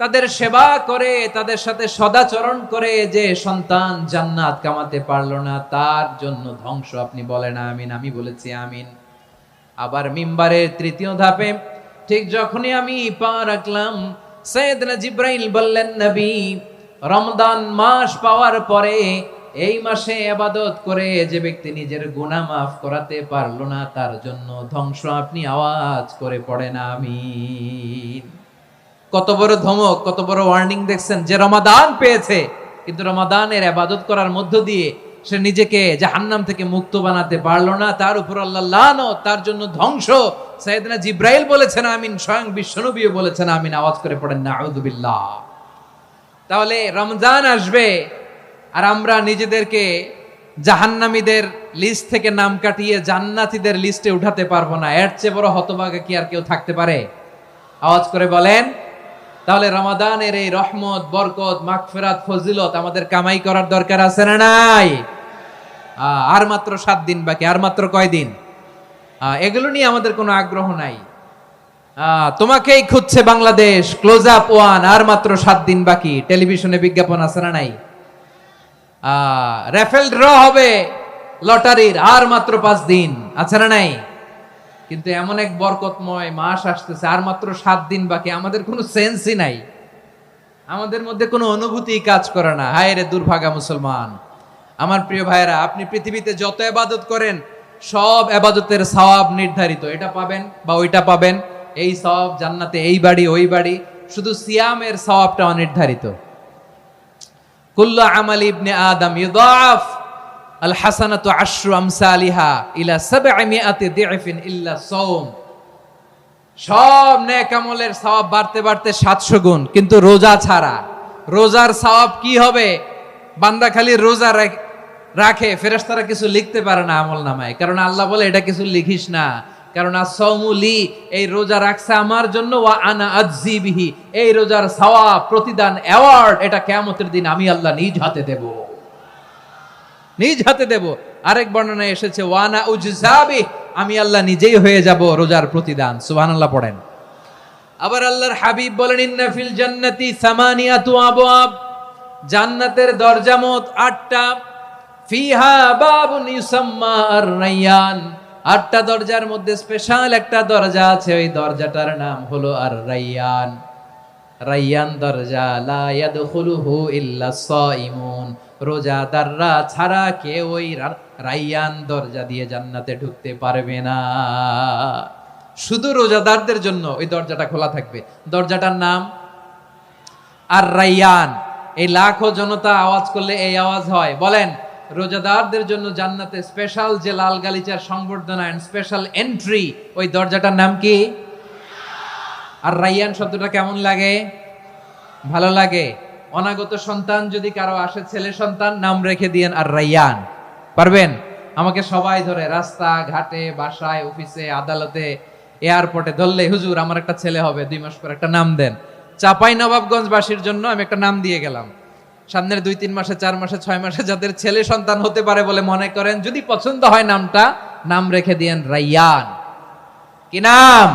Speaker 1: তাদের সেবা করে, তাদের সাথে সদাচরণ করে যে সন্তান জান্নাত কামাতে পারলো না তার জন্য ধ্বংস। আপনি বলেন আমিন। আমি বলেছি আমিন। আবার মিম্বারের তৃতীয় ধাপে ঠিক যখনই আমি পা রাখলাম, সাইয়েদনা জিবরাইল বললেন, নবী, রমজান মাস পাওয়ার পরে এই মাসে ইবাদত করে যে ব্যক্তি নিজের গুনাহ মাফ করাতে পারলো না তার জন্য ধ্বংস। আপনি আওয়াজ করে পড়েন আমিন। কত বড় ধমক, কত বড় ওয়ার্নিং দেখছেন। যে রমাদান পেয়েছে কিন্তু রমাদানের ইবাদত করার মধ্য দিয়ে সে নিজেকে জাহান্নাম থেকে মুক্ত বানাতে পারলো না, তার উপর আল্লাহ লানত, তার জন্য ধ্বংস। সাইয়েদনা জিবরাইল বলেছেন আমিন, স্বয়ং বিশ্বনবীও বলেছেন আমিন। আওয়াজ করে পড়েন নাউযুবিল্লাহ। তাহলে রমজান আসবে আর আমরা নিজেদেরকে জাহান্নামীদের লিস্ট থেকে নাম কাটিয়ে জান্নাতীদের লিস্টে উঠাতে পারবো না। এর চেয়ে বড় হতভাগা কি আর কেউ থাকতে পারে? আওয়াজ করে বলেন। তাহলে রমাদানের এই রহমত, বরকত, মাগফিরাত, ফজিলত আমাদের কামাই করার দরকার আছে না নাই? আর মাত্র 7 দিন বাকি। আর মাত্র কয় দিন? এগুলো নিয়ে আমাদের কোনো আগ্রহ নাই। তোমাকেই খুঁজছে বাংলাদেশ, ক্লোজ আপ 1, আর মাত্র 7 দিন বাকি। টেলিভিশনে বিজ্ঞাপন আছে না নাই? রেফেল ড্র হবে লটারির, আর মাত্র 5 দিন, আছে না নাই? কিন্তু এমন এক বরকতময় মাস আসতেছে, আর মাত্র 7 দিন বাকি। আমাদের কোনো সেন্সই নাই, আমাদের মধ্যে কোনো অনুভূতি কাজ করে না। হায় রে দুর্ভাগা মুসলমান। আমার প্রিয় ভাইরা, আপনি পৃথিবীতে যত ইবাদত করেন সব ইবাদতের সওয়াব নির্ধারিত। এটা পাবেন বা ওইটা পাবেন, এই সওয়াব জান্নাতে, এই বাড়ি ওই বাড়ি। শুধু সিয়ামের সওয়াবটা অনির্ধারিত। কুল্লু আমালি ইবনে আদম ইউদাফ আল হাসানাতু আশরু আমসালিহা ইলা 700 দিফিন ইল্লা সাওম। সব নেক আমলের সওয়াব বাড়তে বাড়তে 700 গুণ, কিন্তু রোজা ছাড়া। রোজার সওয়াব কি হবে? বান্দা খালি রোজা রাখে, ফেরেশতারা কিছু লিখতে পারে না আমলনামায়, কারণ আল্লাহ বলে এটা কিছু লিখিস না, কারণ as-সাওমু লি, এই রোজা রাখছে আমার জন্য, ওয়া আনা আজজি বিহি, এই রোজার সওয়াব, প্রতিদান, অ্যাওয়ার্ড এটা কিয়ামতের দিন আমি আল্লাহ নিজ হাতে দেব, নিজ হাতে দেব। আরেক বর্ণনায় এসেছে ওয়ানা উজজাবি, আমি আল্লাহ নিজেই হয়ে যাব রোজার প্রতিদান। সুবহানাল্লাহ পড়েন। আবার আল্লাহর হাবিব বলেন, ইন্না ফিল জান্নাতি সামানিয়াতু আবওয়াব, জান্নাতের দরজা মোট 8টা। ফিহা বাবুন ইউসাম্মা আর-রায়্যান, 8টা দরজার মধ্যে স্পেশাল একটা দরজা আছে, ওই দরজাটার নাম হলো আর-রায়্যান। রায়্যান দরজা, লা ইয়াদখুলুহু ইল্লা সাইমুন, রোজাদাররা ছাড়া কেউ ওই রায়্যান দরজা দিয়ে জান্নাতে ঢুকতে পারবে না। শুধু রোজাদারদের জন্য ওই দরজাটা খোলা থাকবে। দরজাটার নাম আর-রায়্যান। এই লাখো জনতা আওয়াজ করলে এই আওয়াজ হয়। বলেন, রোজাদারদের জন্য জান্নাতে স্পেশাল যে লাল গালিচার সংবর্ধনা এন্ড স্পেশাল এন্ট্রি, ওই দরজাটার নাম কি? আর-রায়্যান শব্দটা কেমন লাগে? ভালো লাগে। অনাগত সন্তান যদি কারো আসে, ছেলে সন্তান, নাম রেখে দিয়েন আর-রায়্যান। পারবেন? আমাকে সবাই ধরে রাস্তা ঘাটে, বাসায়, অফিসে, আদালতে, এয়ারপোর্টে ধরলে, হুজুর আমার একটা ছেলে হবে 2 মাস পর, একটা নাম দেন। চাঁপাইনবাবগঞ্জবাসীর জন্য আমি একটা নাম দিয়ে গেলাম। সামনের 2-3 মাসে, 4 মাসে, 6 মাসে যাদের ছেলে সন্তান হতে পারে বলে মনে করেন, যদি পছন্দ হয় নামটা, নাম রেখে দিয়েন রায়্যান। কি নাম?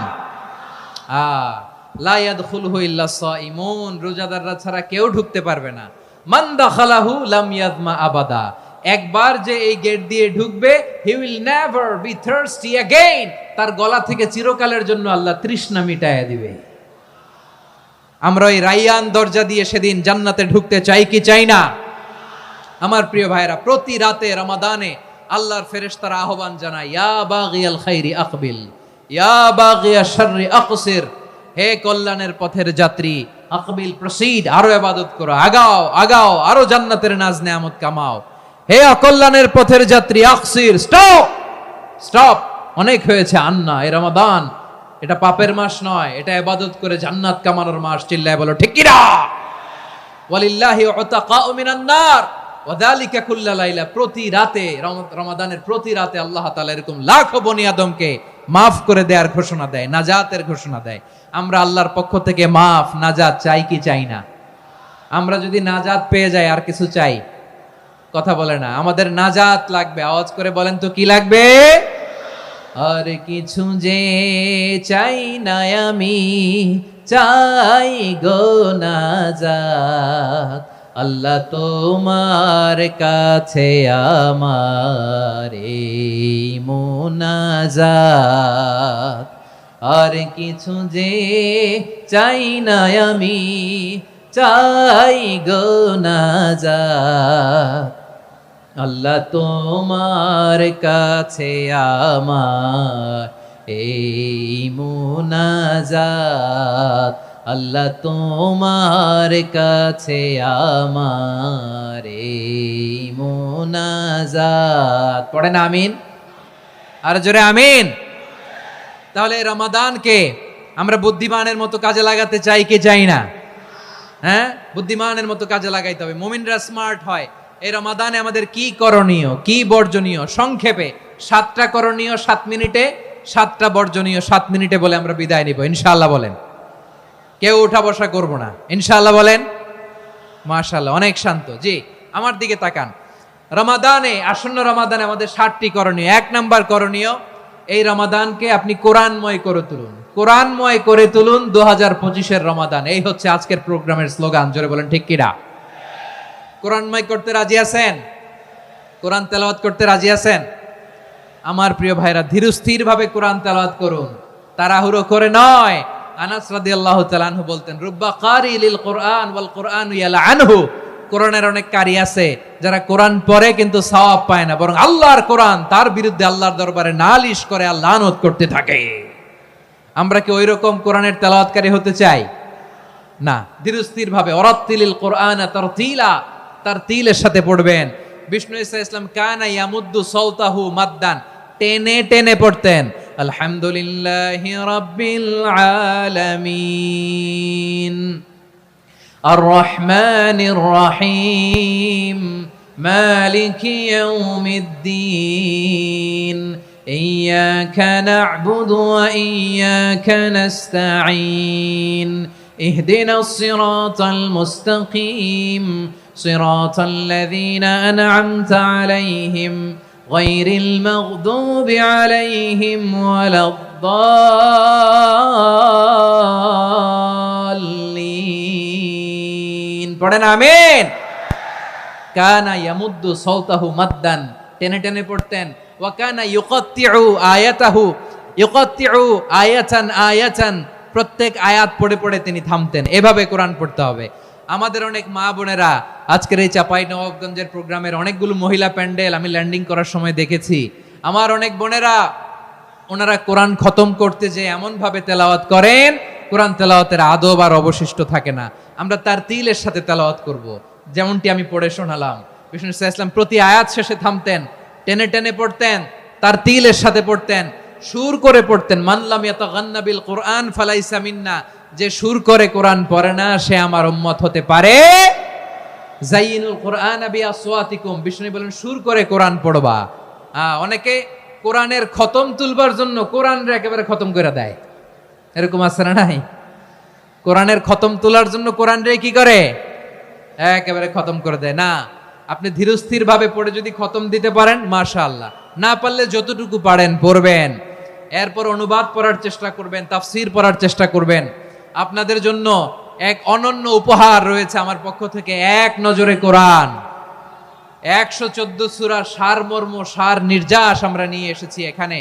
Speaker 1: লা ইয়াদখুলুহু ইল্লা সাইমুন, রোজাদাররা ছাড়া কেউ ঢুকতে পারবে না। মান দাখালাহু লাম ইয়াযমা আবাদা, একবার যে এই গেট দিয়ে ঢুকবে, he will never be thirsty again, তার গলা থেকে চিরকালের জন্য আল্লাহ তৃষ্ণা মিটায়া দিবে। আমরা ওই রায়্যান দরজা দিয়ে সেদিন জান্নাতে ঢুকতে চাই কি চাই না? আমার প্রিয় ভাইরা, প্রতি রাতে রমাদানে আল্লাহর ফেরেশতারা আহ্বান জানায়, ইয়া বাগিয়াল খাইরি আকবিল, ইয়া বাগিয়াশ শাররি আকসির, হে কল্যাণের পথের যাত্রী, আকবিল, প্রসিড, আরো ইবাদত করো, আগাও আগাও, আরো জান্নাতের নাজ নেয়ামত কামাও। হে অকল্যাণের পথের যাত্রী, আকসির, স্টপ, স্টপ, অনেক হয়েছে। আন্না, এই রমাদান এটা পাপের মাস নয়, এটা ইবাদত করে জান্নাত কামানোর মাস। চিল্লায় বলো ঠিক কি না? ওয়ালিল্লাহি উতাকাউ মিনান নার ওয়া যালিকা কুল্লা লাইলা। প্রতি রাতে, রমাদানের প্রতি রাতে আল্লাহ তাআলা এরকম লাখো বনি আদমকে মাফ করে দেওয়ার ঘোষণা দেয়, নাজাতের ঘোষণা দেয়। আমরা আল্লাহর পক্ষ থেকে মাফ, নাজাত চাই কি চাই না? আমরা যদি নাজাত পেয়ে যাই আর কিছু চাই? কথা বলে না। আমাদের নাজাত লাগবে। আওয়াজ করে বলেন তো কি লাগবে? আর কিছু যে চাই না আমি, চাই গো নাজাত। আল্লাহ তোমার কাছে আমার এই মুনাজাত। আর কিছু যে চাই না আমি, চাই গো নাজাত। আল্লাহ তোমার কাছে আমার এই মুনাজাত। আল্লাহ তোমার কাছে আমার এই মুনাজাত। পড়েন আমিন, আর জোরে আমিন। তাহলে রমাদানকে আমরা বুদ্ধিমানের মতো কাজে লাগাতে চাই কি চাই না? হ্যাঁ, বুদ্ধিমানের মতো কাজে লাগাইতে হবে। মুমিনরা স্মার্ট হয়। এই রমাদানে আমাদের কি করণীয়, কি বর্জনীয়, সংক্ষেপে 7টা করণীয় 7 মিনিটে, 7টা বর্জনীয় 7 মিনিটে বলে আমরা বিদায় নিব ইনশাআল্লাহ। বলেন, কেউ উঠা বসা করব না ইনশাআল্লাহ। বলেন মাশাআল্লাহ, অনেক শান্ত। জি, আমার দিকে তাকান। রমাদানে, আসন্ন রমাদানে আমাদের 7টি করণীয়। 1 নাম্বার করণীয়, এই রমাদানকে আপনি কোরআনময় করে তুলুন। কোরআনময় করে তুলুন 2025-এর রমাদান। এই হচ্ছে আজকের প্রোগ্রামের স্লোগান। জোরে বলেন ঠিক কিনা? কোরআনময় করতে রাজি আছেন? কোরআন তেলাওয়াত করতে রাজি আছেন? আমার প্রিয় ভাইরা, ধীরস্থির ভাবে কোরআন তেলাওয়াত করুন, তাড়াহুড়ো করে নয়। আনাস রাদিয়াল্লাহু তাআলা আনহু বলতেন, রুব্বা কারি লিল কোরআন ওয়াল কোরআনু ইয়ালআনহু। কোরআনের অনেক কারি আছে যারা কোরআন পড়ে কিন্তু সওয়াব পায় না, বরং আল্লাহর কোরআন তার বিরুদ্ধে আল্লাহর দরবারে নালিশ করে আর লানত করতে থাকে। আমরা কি ওইরকম কোরআনের তেলাওয়াতকারী হতে চাই? না। ধীরস্থির ভাবে ওয়ারাত্তিলিল কোরআনা তারতিলা, তারতিলের সাথে পড়বেন। বিষ্ণু ঈসা ইসলাম কানা ইয়ামুদ্দু সাওতাহু মাদ্দান, টেনে টেনে পড়তেন। আলহামদুলিল্লাহি রাব্বিল আলামিন আর রহমানির রহিম মালিকি ইয়াউমিদ্দিন ইয়্যাকা না'বুদু ওয়া ইয়্যাকা নাস্তাঈন ইহদিনাস সিরাতাল মুস্তাকিম সিরাতাল লাযীনা আন'আমতা আলাইহিম গায়রিল মাগদুবি আলাইহিম ওয়ালাদ-দাল্লিন। পড়েন আমিন। কানা ইয়ামুদ্দু সাওতাহু মাদ্দান, টেনে টেনে পড়তেন। ওয়া কানা ইউকাত্তিউ আয়াতাহু, ইউকাত্তিউ আয়াতান আয়াতান, প্রত্যেক আয়াত পড়ে পড়ে তিনি থামতেন। এভাবে কোরআন পড়তে হবে। আমাদের অনেক মা বোনেরা আজকের এই চাঁপাইনবাবগঞ্জের প্রোগ্রামের অনেকগুলো মহিলা প্যান্ডেল আমি ল্যান্ডিং করার সময় দেখেছি। আমার অনেক বোনেরা, ওনারা কোরআন খতম করতে যে এমন ভাবে তেলাওয়াত করেন, কোরআন তেলাওয়াতের আদব আর অবশিষ্ট থাকে না। আমরা তারতিলের সাথে তেলাওয়াত করব, যেমনটি আমি পড়ে শোনালাম। বিষ্ণু ইসলাম প্রতি আয়াত শেষে থামতেন, টেনে টেনে পড়তেন, তারতিলের সাথে পড়তেন, সুর করে পড়তেন। মান লাম ইয়াতাগান্না বিল কোরআন ফালাইসা মিন্না, যে সুর করে কোরআন পড়ে না সে আমার উম্মত হতে পারে। যাইনুল কোরআন বিআসওয়াতিকুম, বিষ্ণু বলেন সুর করে কোরআন পড়বা। অনেকে কোরআনের খতম তুলবার জন্য কোরআনরে একেবারে খতম করে দেয়, এরকম আছে না নাই? কোরআনের খতম তোলার জন্য কোরআনরে কি করে? একেবারে খতম করে দেয়। না, আপনি ধীরস্থির ভাবে পড়ে যদি খতম দিতে পারেন মাশাআল্লাহ, না পারলে যতটুকু পারেন পড়বেন। এরপর অনুবাদ পড়ার চেষ্টা করবেন, তাফসীর পড়ার চেষ্টা করবেন। আপনাদের জন্য এক অনন্য উপহার রয়েছে আমার পক্ষ থেকে, এক নজরে কোরআন। 114 সূরার সারমর্ম, সার নির্যাস আমরা নিয়ে এসেছি এখানে।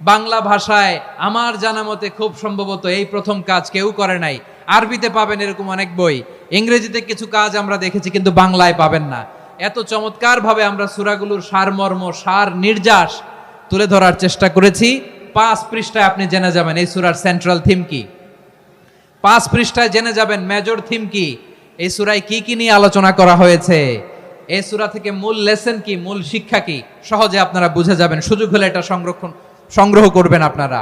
Speaker 1: বাংলা ভাষায় আমার জানা মতে খুব সম্ভবত এই প্রথম কাজ, কেউ করে নাই। আরবিতে পাবেন এরকম অনেক বই, ইংরেজিতে কিছু কাজ আমরা দেখেছি, কিন্তু বাংলায় পাবেন না। এত চমৎকার ভাবে আমরা সূরাগুলোর সারমর্ম, সার নির্যাস তুলে ধরার চেষ্টা করেছি। 5 পৃষ্ঠায় আপনি জেনে যাবেন এই সূরার সেন্ট্রাল থিম কি। 5 পৃষ্ঠায় জেনে যাবেন মেজর থিম কি, এই সূরায় কি কি নিয়ে আলোচনা করা হয়েছে। এই সূরা থেকে মূল লেসন কি, মূল শিক্ষা কি সহজে আপনারা বুঝে যাবেন। সুযোগ হলে এটা সংগ্রহ করবেন আপনারা।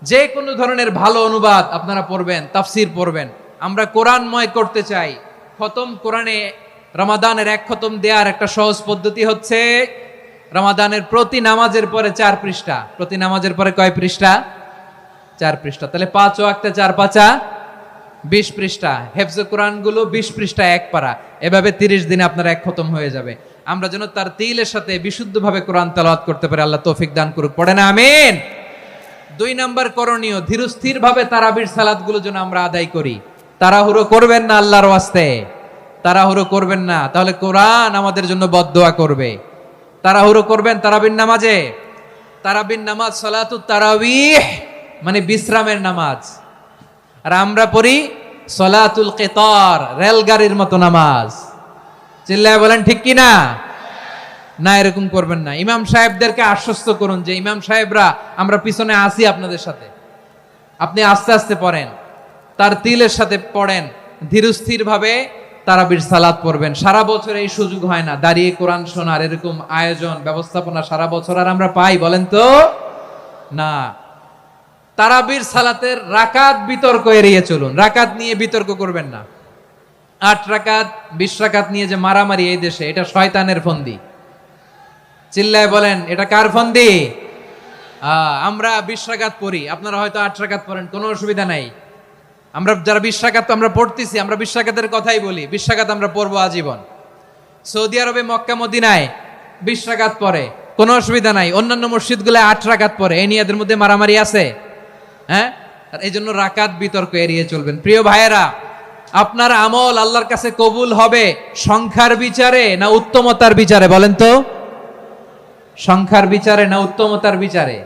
Speaker 1: যে কোনো ধরনের ভালো অনুবাদ আপনারা পড়বেন, তাফসির পড়বেন। আমরা কোরআনময় করতে চাই। খতম কোরআনে রমাদানের এক খতম দেওয়ার একটা সহজ পদ্ধতি হচ্ছে রমাদানের প্রতি নামাজের পরে 4 পৃষ্ঠা। প্রতি নামাজের পরে কয় পৃষ্ঠা? 4 পৃষ্ঠা। তাহলে 5 ওয়াক্তে 4 পাঁচা 20 পৃষ্ঠা। হেফজে কোরআন গুলো 20 পৃষ্ঠা এক পারা। এভাবে 30 দিনে আপনার এক খতম হয়ে যাবে। আমরা যেন তার তিলের সাথে বিশুদ্ধভাবে কোরআন তেলাওয়াত করতে পারি। আল্লাহ তৌফিক দান করুক। পড়ে না আমিন। 2 নাম্বার করণীয়, ধীরস্থির ভাবে তারাবির সালাত গুলো যেন আমরা আদায় করি। তাড়াহুড়ো করবেন না আল্লাহর ওয়াস্তে, তাড়াহুড়ো করবেন না, তাহলে কোরআন আমাদের জন্য বদদোয়া করবে। তাড়াহুড়ো করবেন তারাবির নামাজে। তারাবির নামাজ সালাতুত তারাবিহ মানে বিশ্রামের নামাজ। আর আমরা পড়ি সালাতুল কিতার, রেলগাড়ির মতো নামাজ। চিল্লায় বলেন ঠিক কি না? না, এরকম করবেন না। ইমাম সাহেবদেরকে আশ্বস্ত করুন যে ইমাম সাহেবরা আমরা পিছনে আসি আপনাদের সাথে, আপনি আস্তে আস্তে পড়েন, তার তিলের সাথে পড়েন, ধীরস্থির ভাবে তারাবির সালাত পড়বেন। সারা বছর এই সুযোগ হয় না দাঁড়িয়ে কোরআন শোনার, এরকম আয়োজন ব্যবস্থাপনা সারা বছর আর আমরা পাই বলেন তো না। তারাবির সালাতের রাকাত বিতর্ক এড়িয়ে চলুন। রাকাত নিয়ে বিতর্ক করবেন না। 8 রাকাত 20 রাকাত নিয়ে যে মারামারি এই দেশে, এটা শয়তানের ফন্দি। চিল্লায় বলেন এটা কার ফন্দি? আমরা 20 রাকাত পড়ি, আপনারা হয়তো 8 রাকাত পড়েন, কোনো অসুবিধা নাই। আমরা যারা 20 রাকাত তো আমরা পড়তেছি, আমরা 20 রাকাতের কথাই বলি। 20 রাকাত আমরা পড়বো আজীবন। সৌদি আরবে মক্কা মদিনায় 20 রাকাত পড়ে, কোনো অসুবিধা নাই। অন্যান্য মসজিদগুলো 8 রাকাত পড়ে। এই নিয়ে এদের মধ্যে মারামারি আছে? হ্যাঁ। আর এই জন্য রাকাত বিতর্ক এড়িয়ে চলবেন। প্রিয় ভাইয়েরা, আপনার আমল আল্লাহর কাছে কবুল হবে সংখ্যার বিচারে না উত্তমতার বিচারে বলেন তো? সংখ্যার বিচারে না উত্তমতার বিচারে?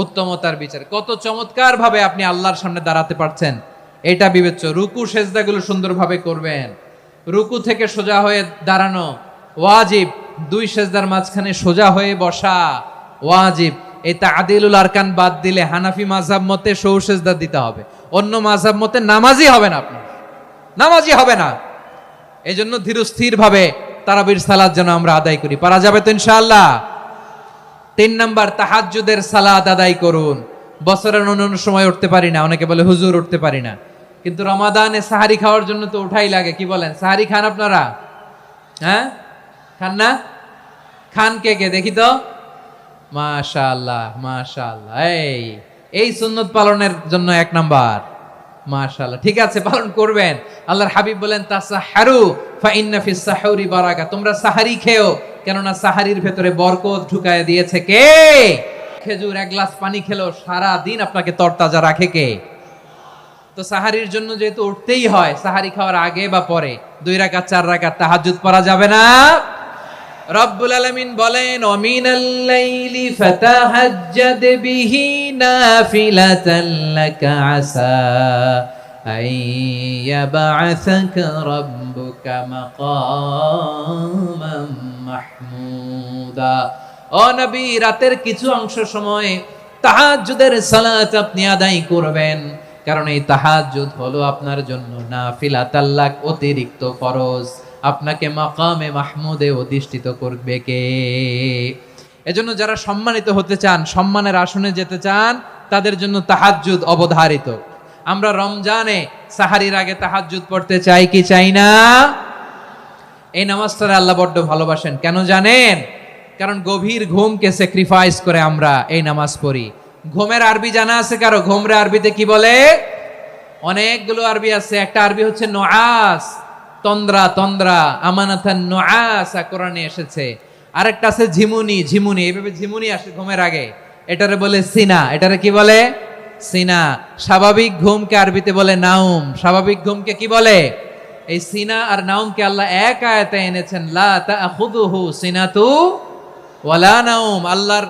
Speaker 1: উত্তমতার বিচারে। কত চমৎকার ভাবে আপনি আল্লাহর সামনে দাঁড়াতে পারছেন এটা বিবেচ্য। রুকু সেজদাগুলো সুন্দরভাবে করবেন। রুকু থেকে সোজা হয়ে দাঁড়ানো ওয়াজিব। 2 সেজদার মাঝখানে সোজা হয়ে বসা ওয়াজিব। এই তা'দিলুল আরকান বাদ দিলে হানাফি মাযহাব মতে সৌ সেজদা দিতে হবে। অন্য মাযহাব মতে নামাজই হবে না, আপনি নামাজই হবে না। এই জন্য ধীরস্থির ভাবে তারাবির সালাত যেন আমরা আদায় করি। পারা যাবে তো ইনশাআল্লাহ? 3 নাম্বার, তাহাজ্জুদের সালাত আদায় করুন। বছরের অন্যান্য সময় উঠতে পারি না, অনেকে বলে হুজুর উঠতে পারি না, কিন্তু রমাদানে সাহারি খাওয়ার জন্য তো উঠাই লাগে। কি বলেন, সাহারি খান আপনারা? হ্যাঁ, খান না? খান কে কে দেখি তো? মাশাআল্লাহ মাশাআল্লাহ। এই সুন্নত পালনের জন্য 1 নাম্বার। মাশাআল্লাহ, ঠিক আছে, পালন করবেন। আল্লাহর হাবিব বলেন তাসাহহারু ফা ইন্না ফিস সাহুরি বারাকা। তোমরা সাহারি খেও, কেননা সাহারির ভেতরে বরকত ঢুকায় দিয়েছে কে? খেজুর 1 গ্লাস পানি খেলো সারা দিন আপনাকে তরতাজা রাখে কে? তো সাহারির জন্য যেহেতু উঠতেই হয়, সাহারি খাওয়ার আগে বা পরে 2 রাকাত 4 রাকাত তাহাজ্জুদ পড়া যাবে না? রব্বুল আলামিন বলেন ওয়ামিনাল লাইলি ফাতাহাজ্জাদ বিহি নাফিলাতান লাকা আসা আইয়াবআসাকা রাব্বুকা মাকামান মাহমুদা। ও নবী, রাতের কিছু অংশ সময় তাহাজ্জুদের সালাত আপনি আদায় করবেন, কারণ এই তাহাজ্জুদ হলো আপনার জন্য নাফিলাতাল লাক, অতিরিক্ত ফরজ। আপনাকে মাকামে মাহমুদে অধিষ্ঠিত করবে কে? এজন্য যারা সম্মানিত হতে চান, সম্মানের আসনে যেতে চান, তাদের জন্য তাহাজ্জুদ অবধারিত। আমরা রমজানে সাহারির আগে তাহাজ্জুদ পড়তে চাই কি চাই না? এই নামাজটা আল্লাহ বড্ড ভালোবাসেন। কেন জানেন? কারণ গভীর ঘুমকে স্যাক্রিফাইস করে আমরা এই নামাজ পড়ি। ঘুমের আরবি জানা আছে কারো? ঘুমরে আরবিতে কি বলে? অনেকগুলো আরবি আছে। একটা আরবি হচ্ছে নুআস, তন্দ্রা, তন্দ্রা, আমানাতান নুআসা কোরআনে এসেছে। আরেকটা আছে ঝিমুনি, ঝিমুনি, এইভাবে ঝিমুনি আসে ঘুমের আগে, এটারে বলে সিনা। এটারে কি বলে? সিনা। স্বাভাবিক ঘুমকে আরবিতে বলে নাউম। স্বাভাবিক ঘুমকে কি বলে? এই সিনা আর নাউমকে আল্লাহ এক আয়াতে এনেছেন, লা তাখুযুহু সিনাতু ওয়ালা নাউম। আল্লাহর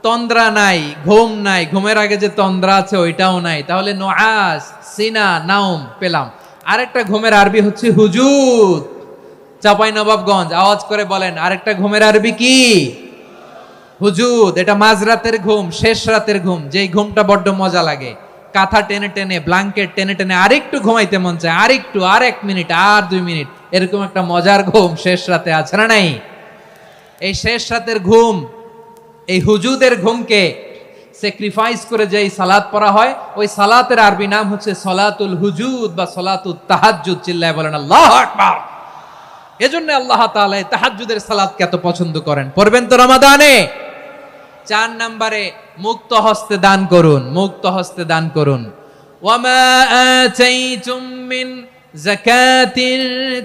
Speaker 1: তন্দ্রা নাই, ঘুম নাই। ঘুমের আগে যে তন্দ্রা আছে ওইটাও নাই। তাহলে নুআস, সিনা, নাউম পেলাম। আরেকটা ঘুমের আরবি হচ্ছে হুজুদ। চাঁপাইনবাবগঞ্জ আওয়াজ করে বলেন, আরেকটা ঘুমের আরবি কি? হুজুদ। এটা মাঝরাতের ঘুম, শেষ রাতের ঘুম, যেই ঘুমটা বড্ড মজা লাগে। কাঁথা টেনে টেনে, ব্ল্যাঙ্কেট টেনে টেনে আরেকটু ঘুমাইতে মন চায়, আরেকটু, আর 1 মিনিট, আর 2 মিনিট, এরকম একটা মজার ঘুম শেষ রাতে আছে না নাই? এই শেষ রাতের ঘুম, এই হুজুদের ঘুমকে স্যাক্রিফাইস করে যেই সালাত পড়া হয়, ওই সালাতের আরবি নাম হচ্ছে সলাতুল হুজুদ বা সলাতুত তাহাজ্জুদ। চিল্লায় বলেন আল্লাহু আকবার। এজন্য আল্লাহ তাআলা তাহাজ্জুদের সালাতকে এত পছন্দ করেন। পড়বেন তো রমাদানে। 4 নম্বরে মুক্ত হস্তে দান করুন, মুক্ত হস্তে দান করুন। ওয়ামা আতাইতুম মিন যাকাতিন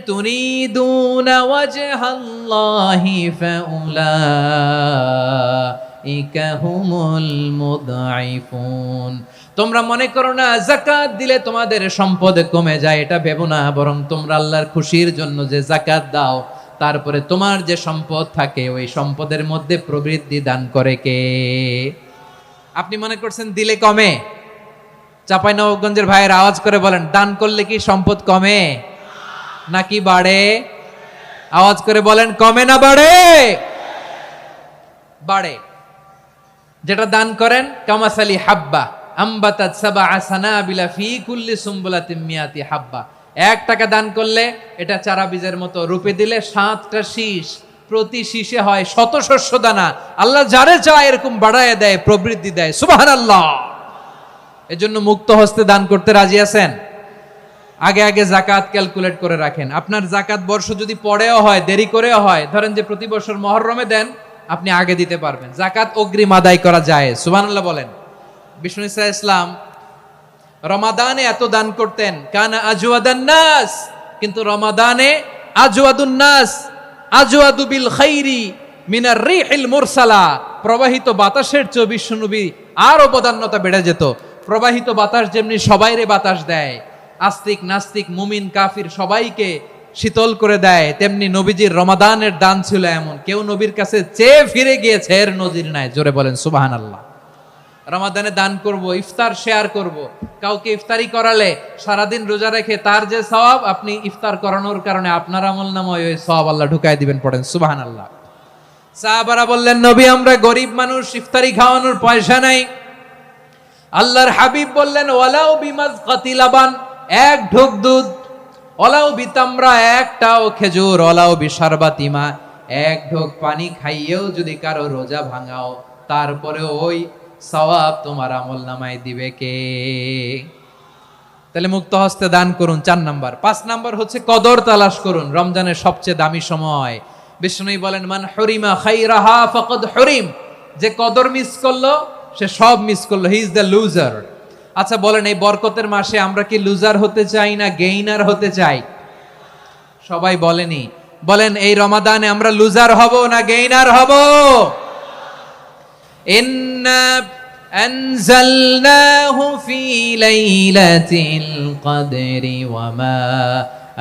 Speaker 1: তুরিদুনা ওয়াজহাল্লাহি ফাউলাইকা হুমুল মুদঈফুন। তোমরা মনে করো না যাকাত দিলে তোমাদের সম্পদ কমে যায়, এটা ভেবো না, বরং তোমরা আল্লাহর খুশির জন্য যে যাকাত দাও, তারপরে তোমার যে সম্পদ থাকে ওই সম্পদের মধ্যে প্রবৃদ্ধি দান করে কে? আপনি মনে করছেন দিলে কমে? চাঁপাইনবাবগঞ্জের ভাইয়ের আওয়াজ করে বলেন, দান করলে কি সম্পদ কমে নাকি বাড়ে? আওয়াজ করে বলেন, কমে না বাড়ে? বাড়ে। যেটা দান করেন কামাসালি হাব্বা আম্বাতাত সাবআ সানাবিলা ফি কুল্লি সুমবুলাতিন মিয়াতি হাব্বা। 1 টাকা দান করলে এটা চারা বীজের মতো, রূপে দিলে 7টা শীষ, প্রতি শীষে হয় 100 শস্য দানা। আল্লাহ যারে চায় এরকম বাড়ায় দেয়, প্রবৃদ্ধি দেয়। সুবহানাল্লাহ। এজন্য মুক্ত হস্তে দান করতে রাজি আছেন? আগে আগে যাকাত ক্যালকুলেট করে রাখেন। আপনার যাকাত বর্ষ যদি পরেও হয়, দেরি করেও হয়, ধরেন যে প্রতি বছর মুহররমে দেন, আপনি আগে দিতে পারবেন। যাকাত অগ্রিম আদায় করা যায়। সুবহানাল্লাহ বলেন। বিষ্ণু ইসা ইসলাম রমাদানে এত দান করতেন, কানা আজওয়াদান নাস, কিন্তু রমাদানে আজওয়াদুন নাস আজওয়াদু বিল খাইরি মিনার রিহিল মুরসালা। প্রবাহিত বাতাসের চেয়ে বিশ্বনবী আরো বদান্যতা বেড়ে যেত। প্রবাহিত বাতাস যেমনি সবাইরে বাতাস দেয়, আস্তিক নাস্তিক মুমিন কাফির সবাইকে শীতল করে দেয়, তেমনি নবীজির রমাদানের দান ছিল এমন, কেউ নবীর কাছে চেয়ে ফিরে গিয়েছে এর নজির নাই। জোরে বলেন সুবহানাল্লাহ। রমাদানে দান করব, ইফতার শেয়ার করব। কাউকে ইফতারি করালে সারাদিন রোজা রেখে তার যে সওয়াব, আপনি ইফতার করানোর কারণে আপনার আমলনামায় ওই সওয়াব আল্লাহ ঢুকায় দিবেন। পড়েন সুবহানাল্লাহ। সাহাবারা বললেন, নবী আমরা গরিব মানুষ, ইফতারি খাওয়ানোর পয়সা নাই। আল্লাহর হাবিব বললেন, ওয়ালাউ বিমাজকাতি লাবান, 1 ঢোক দুধ, ওয়ালাউ বিতামরা, 1টাও খেজুর, ওয়ালাউ বিশারবাতিমা, 1 ঢোক পানি খাইয়েও যদি কারো রোজা ভাঙাও, তারপরে ওই সওয়াব তোমার আমলনামায় দিবে কে? তাহলে মুক্ত হস্তে দান করুন 4 নাম্বার। 5 নাম্বার হচ্ছে কদর তালাশ করুন। রমজানের সবচেয়ে দামি সময়। বিষ্ণু বলেন, মান হুরিমা খাইরাহা ফাকাদ হুরিম, যে কদর মিস করলো সে সব মিস করলো, হি ইজ দ্য লুজার। আচ্ছা বলেন, এই বরকতের মাসে আমরা কি লুজার হতে চাই না গেইনার হতে চাই? সবাই বলেনি, বলেন এই রমাদানে আমরা লুজার হব না গেইনার হব? ইন্না আনজালনাহু ফি লাইলাতিল কদরি ওয়া মা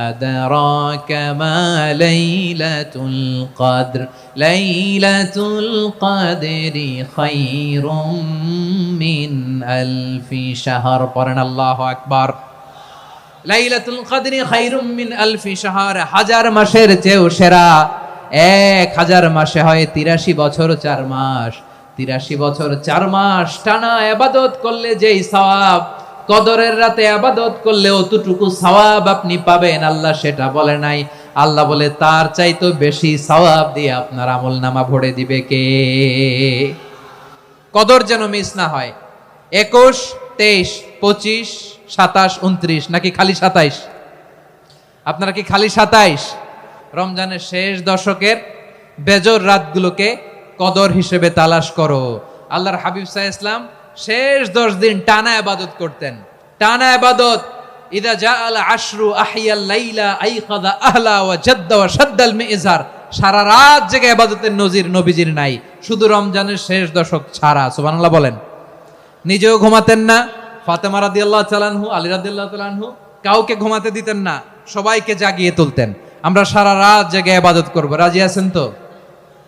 Speaker 1: আদরাকা মা লাইলাতুল কদর লাইলাতুল কদরি খায়রুম মিন আলফি শাহর। পড়েন আল্লাহু আকবার। লাইলাতুল কদরি খায়রুম মিন আলফি শাহর, 1000 মাসের চেয়েও সেরা। 1000 মাসে হয় 83 বছর 4 মাস। 83 বছর 4 মাস টানা ইবাদত করলে যেই সওয়াব, কদরের রাতে ইবাদত করলে অতটুকু সওয়াব আপনি পাবেন, আল্লাহ সেটা বলে নাই। আল্লাহ বলে তার চাইতে বেশি সওয়াব দিয়ে আপনার আমলনামা ভরে দিবে কে? কদর যেন মিস না হয়। 21, 23, 25, 27, 29 নাকি খালি 27? আপনারা কি খালি 27? রমজানের শেষ দশকের বেজর রাতগুলোকে কদর হিসেবে তালাশ করো। আল্লাহর হাবিব সাল্লাল্লাহু আলাইহি ওয়াসাল্লাম শেষ 10 দিন টানা ইবাদত করতেন, টানা ইবাদত। ইদা জাআল আশরু আহিয়াল লাইলা আইকাদা আহলা ওয়া জাদ্দা ওয়া শাদ্দাল মিজার। সারা রাত জেগে ইবাদতের নজির নবীজির নাই, শুধু রমজানের শেষ দশক ছাড়া। সুবহানাল্লাহ বলেন। নিজেও ঘুমাতেন না। ফাতেমা রাদিয়াল্লাহু তাআলা আনহু, আলী রাদিয়াল্লাহু তাআলা আনহু কাউকে ঘুমাতে দিতেন না, সবাইকে জাগিয়ে তুলতেন। আমরা সারা রাত জেগে ইবাদত করব। রাজি আছেন তো?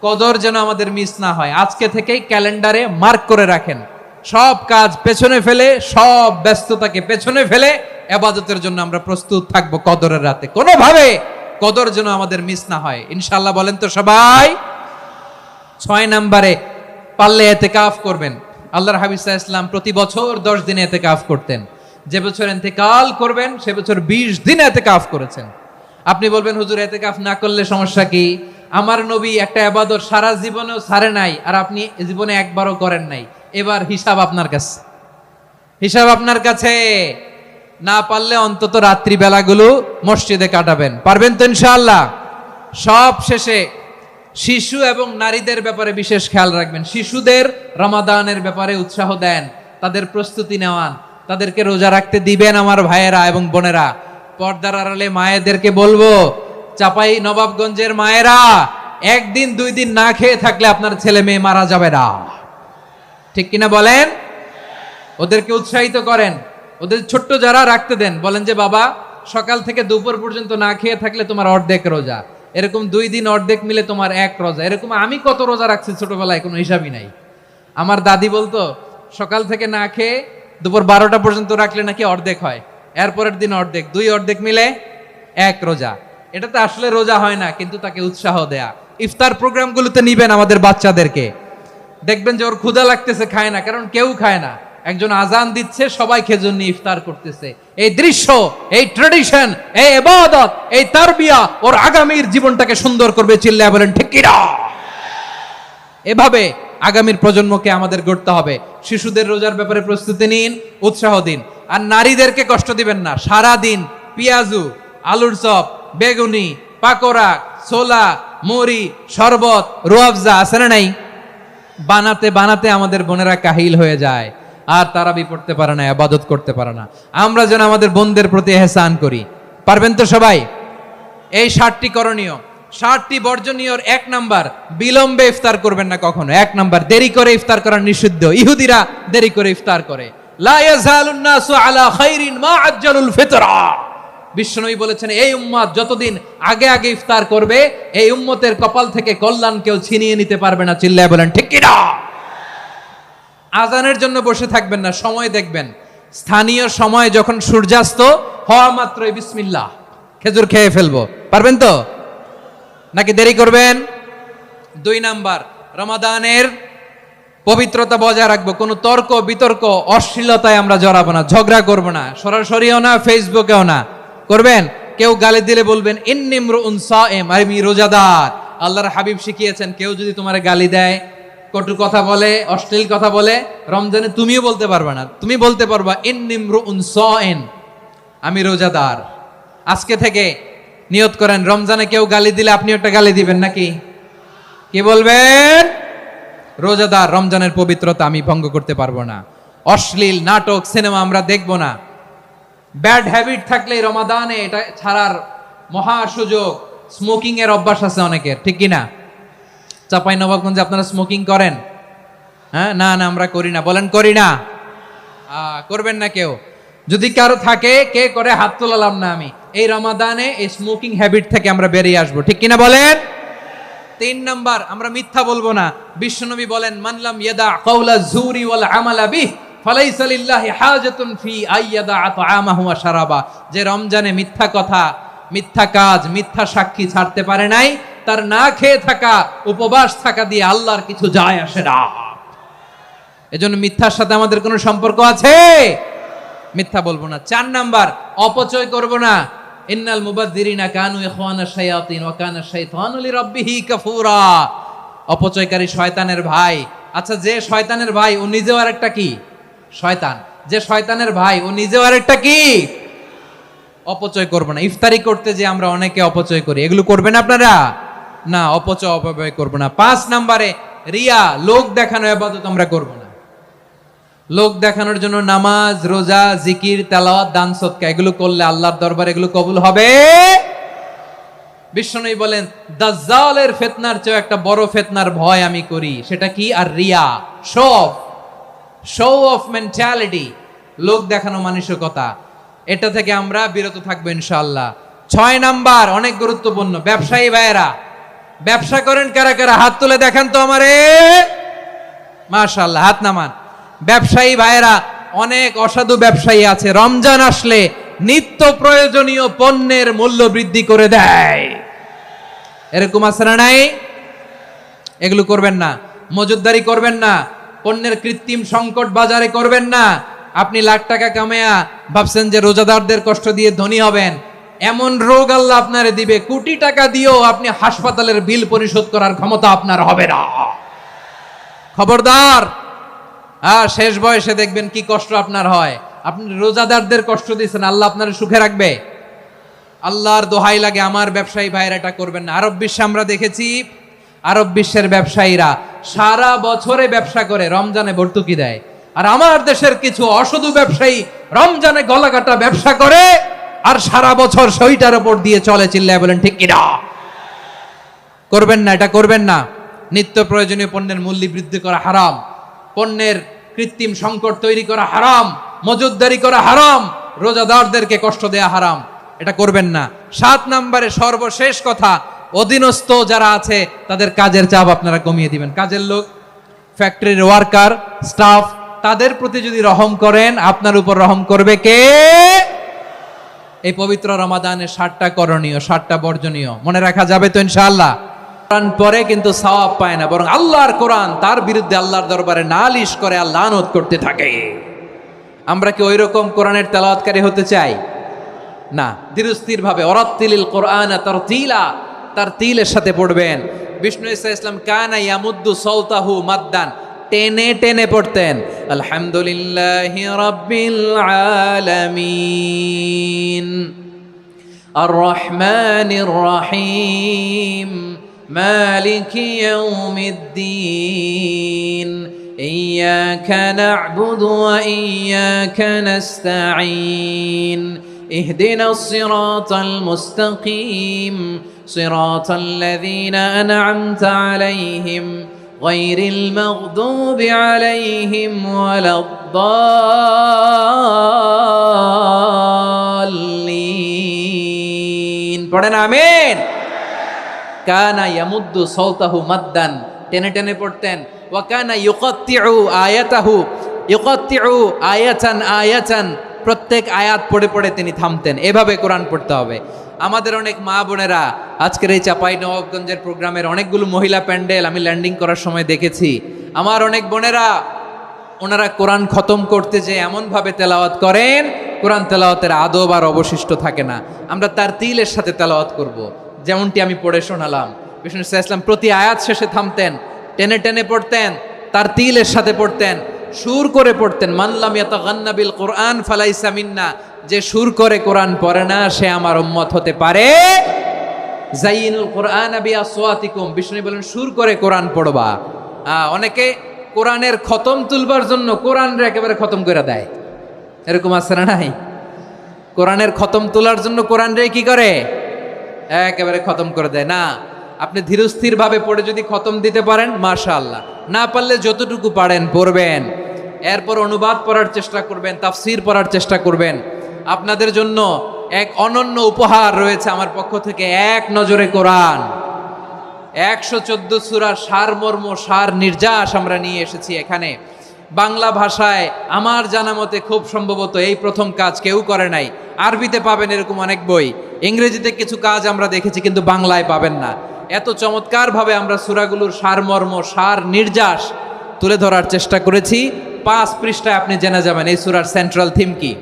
Speaker 1: কদর যেন আমাদের মিস না হয়। আজকে থেকেই ক্যালেন্ডারে মার্ক করে রাখেন। সব কাজ পেছনে ফেলে, সব ব্যস্ততাকে পেছনে ফেলে ইবাদতের জন্য আমরা প্রস্তুত থাকবো কদরের রাতে। কোনোভাবে কদর যেন আমাদের মিস না হয়, ইনশাআল্লাহ। বলেন তো সবাই। 6 নম্বরে পারলে ইতিকাফ করবেন। আল্লাহর হাবিব সাল্লাল্লাহু আলাইহি ওয়াসাল্লাম প্রতি বছর 10 দিন ইতিকাফ করতেন। যে বছর ইন্তেকাল করবেন সে বছর 20 দিন ইতিকাফ করেছেন। আপনি বলবেন হুজুর ইতিকাফ না করলে সমস্যা কি? আমার নবী একটা ইবাদত সারা জীবনেও ছাড়ে নাই, আর আপনি জীবনে একবারও করেন নাই। এবার হিসাব আপনার কাছে, হিসাব আপনার কাছে। না পারলে অন্তত রাত্রি বেলাগুলো মসজিদে কাটাবেন, পারবেন তো ইনশাআল্লাহ? সব শেষে শিশু এবং নারীদের ব্যাপারে বিশেষ খেয়াল রাখবেন। শিশুদের রমাদানের ব্যাপারে উৎসাহ দেন, তাদের প্রস্তুতি নেওয়ান, তাদেরকে রোজা রাখতে দিবেন। আমার ভাইয়েরা এবং বোনেরা, পর্দার আড়ালে মায়েদেরকে বলবো, চাপাই নবাবগঞ্জের মায়েরা, একদিন দুই দিন না খেয়ে থাকলে আপনার ছেলে মেয়ে মারা যাবে না, ঠিক কিনা বলেন? ওদেরকে উৎসাহিত করেন, ওদের ছোট্ট যারা রাখতে দেন, বলেন যে বাবা সকাল থেকে দুপুর পর্যন্ত না খেয়ে থাকলে তোমার অর্ধেক রোজা, এরকম 2 দিন অর্ধেক মিলে তোমার 1 রোজা। এরকম আমি কত রোজা রাখছি ছোটবেলায়, কোনো হিসাবই নাই। আমার দাদি বলতো সকাল থেকে না খেয়ে দুপুর 12টা পর্যন্ত রাখলে নাকি অর্ধেক হয়, এরপরের দিন অর্ধেক, 2 অর্ধেক মিলে 1 রোজা। এটা তো আসলে রোজা হয় না, কিন্তু তাকে উৎসাহ দেয়া। ইফতার প্রোগ্রামগুলোতে নিবেন আমাদের বাচ্চাদেরকে, দেখবেন যে ওর ক্ষুধা লাগতেছে, খায় না, কারণ কেউ খায় না। একজন আজান দিচ্ছে, সবাই খেজুর নিয়ে ইফতার করতেছে। এই দৃশ্য, এই ট্রেডিশন, এই ইবাদত, এই তারবিয়া ওর আগামীর জীবনটাকে সুন্দর করবে। চিল্লায় বলেন ঠিক কিনা? এভাবে আগামীর প্রজন্মকে আমাদের গড়তে হবে। শিশুদের রোজার ব্যাপারে প্রস্তুতি নিন, উৎসাহ দিন। আর নারীদেরকে কষ্ট দিবেন না। সারা দিন পেঁয়াজু, আলুর চপ, বেগুনি, পাকোড়া, ছোলা, মুড়ি, শরবত, রুয়াবজা আছে না নাই, বানাতে বানাতে আমাদের বোনেরা কাহিল হয়ে যায়, আর তারাবি পড়তে পারে না, ইবাদত করতে পারে না। আমরা যেন আমাদের বোনদের প্রতি ইহসান করি। পারবেন তো সবাই? এই 7টি করণীয়, 7টি বর্জনীয়র 1 নাম্বার, বিলম্বে ইফতার করবেন না কখনো। 1 নাম্বার, দেরি করে ইফতার করা নিষিদ্ধ। ইহুদিরা দেরি করে ইফতার করে। লা ইয়াজালুন নাসু আলা খাইরিন মা আজ্জালুল ফিতরা। বিশ্বনবী বলেছেন, এই উম্মত যতদিন আগে আগে ইফতার করবে, এই উম্মতের কপাল থেকে কল্যাণ কেউ ছিনিয়ে নিতে পারবে না। চিল্লায় বলেন ঠিক কিনা? আজানের জন্য বসে থাকবেন না, সময় দেখবেন। স্থানীয় সময় যখন সূর্যাস্ত হওয়া মাত্রই বিসমিল্লাহ, খেজুর খেয়ে ফেলবো। পারবেন তো নাকি দেরি করবেন? 2 নাম্বার, রমাদানের পবিত্রতা বজায় রাখবো। কোনো তর্ক বিতর্ক অশ্লীলতায় আমরা জড়াবো না, ঝগড়া করবো না, সরাসরিও না, ফেসবুকেও না। করবেন? কেউ গালি দিলে বলবেন ইন্নিমরুউন সায়েম, আমি রোজাদার। আল্লাহর হাবিব শিখিয়েছেন, কেউ যদি তোমার গালি দেয়, কটু কথা বলে, অশ্লীল কথা বলে, রমজানে তুমিও বলতে পারবে না। তুমি বলতে পারবা ইন্নিমরুউন সায়েম, আমি রোজাদার। আজকে থেকে নিয়ত করেন, রমজানে কেউ গালি দিলে আপনি একটা গালি দিবেন নাকি? কি বলবেন? রোজাদার, রমজানের পবিত্রতা আমি ভঙ্গ করতে পারবো না। অশ্লীল নাটক, সিনেমা আমরা দেখবো না। ব্যাড হ্যাবিট থাকলে রমাদানে এটা ছাড়ার মহা সুযোগ। স্মোকিং এর অভ্যাস আছে অনেকের, ঠিক কিনা? চাপাই নবাবগঞ্জে আপনারা স্মোকিং করেন? হ্যাঁ, না না আমরা করি না। বলেন করি না? করবেন না কেউ? যদি কারো থাকে, কে করে হাত তোলালাম না আমি। এই রমাদানে এই স্মোকিং হ্যাবিট থেকে আমরা বেরিয়ে আসবো, ঠিক কিনা বলেন? 3 নাম্বার, আমরা মিথ্যা বলবো না। বিশ্বনবী বলেন, মানলাম ইয়াদা কাওলা যুরি ওয়াল আমালা বিহ ফালাইসা লিল্লাহি হাজাতুন ফি আইয়াদা তাআমাহু ওয়া শারাবা। যে রমজানে মিথ্যা কথা, মিথ্যা কাজ, মিথ্যা সাক্ষী ছাড়তে পারে নাই, তার না খেয়ে থাকা, উপবাস থাকা দিয়ে আল্লাহর কিছু যায় আসে না। এজন্য মিথ্যার সাথে আমাদের কোনো সম্পর্ক আছে? মিথ্যা বলবো না। 4 নাম্বার, অপচয় করব না। ইন্নাল মুবাযযিরিনা কানু ইখওয়ানাশ শায়াতিন ওয়া কানা শাইতানু লিরাব্বিহি কাফুরা। অপচয়কারী শয়তানের ভাই। আচ্ছা, যে শয়তানের ভাই ও নিজেও আরেকটা কি? শয়তান। যে শয়তানের ভাই ও নিজেও আরেকটা কি? অপচয় করব না। ইফতারি করতে যে আমরা অনেকে অপচয় করি, এগুলো করবেন আপনারা? না, অপচয় অপব্যয় করব না। 5 নাম্বারে, রিয়া, লোক দেখানো ইবাদত আমরা করব না। লোক দেখানোর জন্য নামাজ, রোজা, জিকির, তেলাওয়াত, দান, সদকা এগুলো করলে আল্লাহর দরবারে এগুলো কবুল হবে? বিশ্বনবী বলেন, দাজ্জালের ফিতনার চেয়ে একটা বড় ফিতনার ভয় আমি করি। সেটা কি? আর রিয়া, শো অফ মেন্টালিটি, লোক দেখানো মানসিকতা। এটা থেকে আমরা বিরত থাকবো ইনশাআল্লাহ। 6 নাম্বার, অনেক গুরুত্বপূর্ণ। ব্যবসায়ী ভাইয়েরা, ব্যবসা করেন কারা কারা? হাত তুলে দেখান তো আমারে। মাশাআল্লাহ, হাত নামান। ব্যবসায়ী ভাইয়েরা, অনেক অসাধু ব্যবসায়ী আছে, রমজান আসলে নিত্য প্রয়োজনীয় পণ্যের মূল্য বৃদ্ধি করে দেয়। এরকম আছে না নাই? এগুলো করবেন না। মজুদদারি করবেন না। পণ্যের কৃত্রিম সংকট বাজারে করবেন না। আপনি লাখ টাকা কামায়া ভাবছেন যে রোজাদারদের কষ্ট দিয়ে ধনী হবেন। এমন রোগ আল্লাহ আপনারে দিবে, কোটি টাকা দিয়েও আপনি হাসপাতালের বিল পরিশোধ করার ক্ষমতা আপনার হবে না। খবরদার। শেষ বয়সে দেখবেন কি কষ্ট আপনার হয়। আপনি রোজাদারদের কষ্ট দিচ্ছেন, আল্লাহ আপনার সুখে রাখবে? আল্লাহর দোহাই লাগে, আমার ব্যবসায়ী ভাইয়েরা এটা করবেন না। আরব বিশ্বে আমরা দেখেছি, আরব বিশ্বের ব্যবসায়ীরা সারা বছরে ব্যবসা করে, রমজানে ভর্তুকি দেয়। আর আমার দেশের কিছু অসাধু ব্যবসায়ী রমজানে গলাকাটা ব্যবসা করে আর সারা বছর সইটার উপর দিয়ে চলে। চিল্লায় বলেন ঠিক কিনা? করবেন না, এটা করবেন না। নিত্য প্রয়োজনীয় পণ্যের মূল্য বৃদ্ধি করা হারাম, পণ্যের কৃত্রিম সংকট তৈরি করা হারাম, মজুতদারি করা হারাম, রোজাদারদেরকে কষ্ট দেয়া হারাম, এটা করবেন না। 7 নম্বরে সর্বশেষ কথা, অধীনস্থ যারা আছে তাদের কাজের চাপ আপনারা কমিয়ে দিবেন। কাজের লোক, ফ্যাক্টরির ওয়ার্কার, স্টাফ, তাদের প্রতি যদি রহম করেন, আপনার উপর রহম করবে কে? এই পবিত্র রমাদানের 7টা করণীয়, 7টা বর্জনীয় মনে রাখা যাবে তো ইনশাআল্লাহ? কোরআন পরে কিন্তু সওয়াব পায় না, বরং আল্লাহর কোরআন তার বিরুদ্ধে আল্লাহর দরবারে নালিশ করে আর লানত করতে থাকে। আমরা কি ওই রকম কোরআনের তেলাওয়াতকারী হতে চাই? না। ধীরস্থির ভাবে ওয়ারাত্তিলিল কোরআন তারতিলা, তারতিলের সাথে পড়বেন। বিষ্ণু ইসা ইসলাম কানা ইয়ামুদ্দু সাওতাহু মাদ্দান, টেনে টেনে পড়তেন। আলহামদুলিল্লাহি রাব্বিল আলামিন আর রহমানির রহিম মালিকি ইয়াউমিদ্দিন ইয়্যাকা না'বুদু ওয়া ইয়্যাকা নাস্তাঈন ইহদিনাস সিরাতাল মুস্তাকিম সিরাতাল লাযীনা আন'আমতা আলাইহিম গায়রিল মাগদুবি আলাইহিম ওয়ালাদ-দাল্লিন। পড়েন আমিন। কানা ইয়ামুদ্দু সাওতাহু মাদ্দান, টেনে টেনে পড়তেন। ওয়া কানা ইউকাত্তিউ আয়াতাহু, ইউকাত্তিউ আয়াতান আয়াতান, প্রত্যেক আয়াত পড়ে পড়ে তিনি থামতেন। এভাবে কোরআন পড়তে হবে। আমাদের অনেক মা বোনেরা আজকের এই চাঁপাইনবাবগঞ্জের প্রোগ্রামের অনেকগুলো মহিলা প্যান্ডেল আমি ল্যান্ডিং করার সময় দেখেছি। আমার অনেক বোনেরা, ওনারা কোরআন খতম করতে যে এমনভাবে তেলাওয়াত করেন, কোরআন তেলাওয়াতের আদব আর অবশিষ্ট থাকে না। আমরা তার তিলের সাথে তেলাওয়াত করব, যেমনটি আমি পড়ে শোনালাম। বিষ্ণু ইসলাম প্রতি আয়াত শেষে থামতেন, টেনে টেনে পড়তেন, তার তিলের সাথে পড়তেন, সুর করে পড়তেন। মানলাম ইয়াতাগান্না বিল কোরআন ফালাইসা মিন্না, যে সুর করে কোরআন পড়ে না সে আমার উম্মত হতে পারে। যাইনুল কোরআন বিআসওয়াতিকুম, বিষ্ণু বলেন সুর করে কোরআন পড়বা। অনেকে কোরআনের খতম তুলবার জন্য কোরআনরে একেবারে খতম করে দেয়, এরকম আছে না নাই? কোরআনের খতম তোলার জন্য কোরআনরে কি করে? একেবারে খতম করে দেয় না। আপনি ধীরস্থির ভাবে পড়ে যদি খতম দিতে পারেন মাশাআল্লাহ, না পারলে যতটুকু পারেন পড়বেন। এরপর অনুবাদ পড়ার চেষ্টা করবেন, তাফসীর পড়ার চেষ্টা করবেন। আপনাদের জন্য এক অনন্য উপহার রয়েছে আমার পক্ষ থেকে, এক নজরে কোরআন। 114 সূরার সারমর্ম, সার নির্যাস আমরা নিয়ে এসেছি এখানে বাংলা ভাষায়। আমার জানা মতে খুব সম্ভবত এই প্রথম কাজ, কেউ করে নাই। আরবিতে পাবেন এরকম অনেক বই, ইংরেজিতে কিছু কাজ আমরা দেখেছি, কিন্তু বাংলায় পাবেন না। এত চমৎকারভাবে আমরা সূরাগুলোর সারমর্ম, সার নির্যাস তুলে ধরার চেষ্টা করেছি। 5 পৃষ্ঠায় আপনি জেনে যাবেন এই সূরার সেন্ট্রাল থিম কি।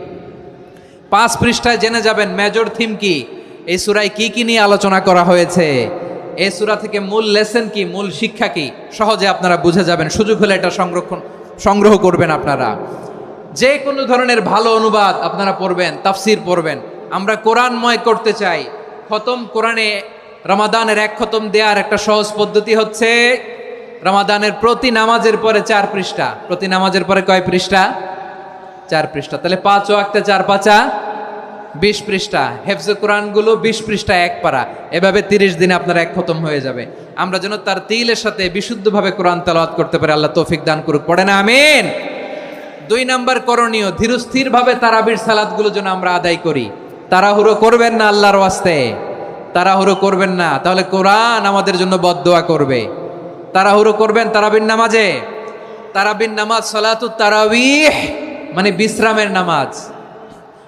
Speaker 1: 5 পৃষ্ঠায় জেনে যাবেন মেজর থিম কি, এই সূরায় কি কি নিয়ে আলোচনা করা হয়েছে, এই সূরা থেকে মূল লেসন কি, মূল শিক্ষা কি, সহজে আপনারা বুঝে যাবেন। সুযোগ হলে এটা সংগ্রহ করবেন। আপনারা যে কোনো ধরনের ভালো অনুবাদ আপনারা পড়বেন, তাফসীর পড়বেন। আমরা কোরআনময় করতে চাই। খতম কোরআনে রমাদানের 1 খতম দেওয়ার একটা সহজ পদ্ধতি হচ্ছে রমাদানের প্রতি নামাজের পরে 4 পৃষ্ঠা। প্রতি নামাজের পরে কয় পৃষ্ঠা? 4 পৃষ্ঠা। তাহলে 5 ওয়াক্তে 4 পাঁচা 20 পৃষ্ঠা। হেফজে কোরআনগুলো 20 পৃষ্ঠা 1 পারা। এভাবে 30 দিনে আপনার 1 খতম হয়ে যাবে। আমরা যেন তার তিলের সাথে বিশুদ্ধভাবে কোরআন তেলাওয়াত করতে পারি, আল্লাহ তৌফিক দান করুক। পড়ে না আমিন। 2 নাম্বার করণীয়, ধীরস্থিরভাবে তারাবির সালাতগুলো যেন আমরা আদায় করি। তাড়াহুড়ো করবেন না আল্লাহর ওয়াস্তে, তাড়াহুড়ো করবেন না, তাহলে কোরআন আমাদের জন্য বদদোয়া করবে। তাড়াহুড়ো করবেন তারাবির নামাজে। তারাবির নামাজ সালাতুত তারাবিহ মানে বিশ্রামের নামাজ,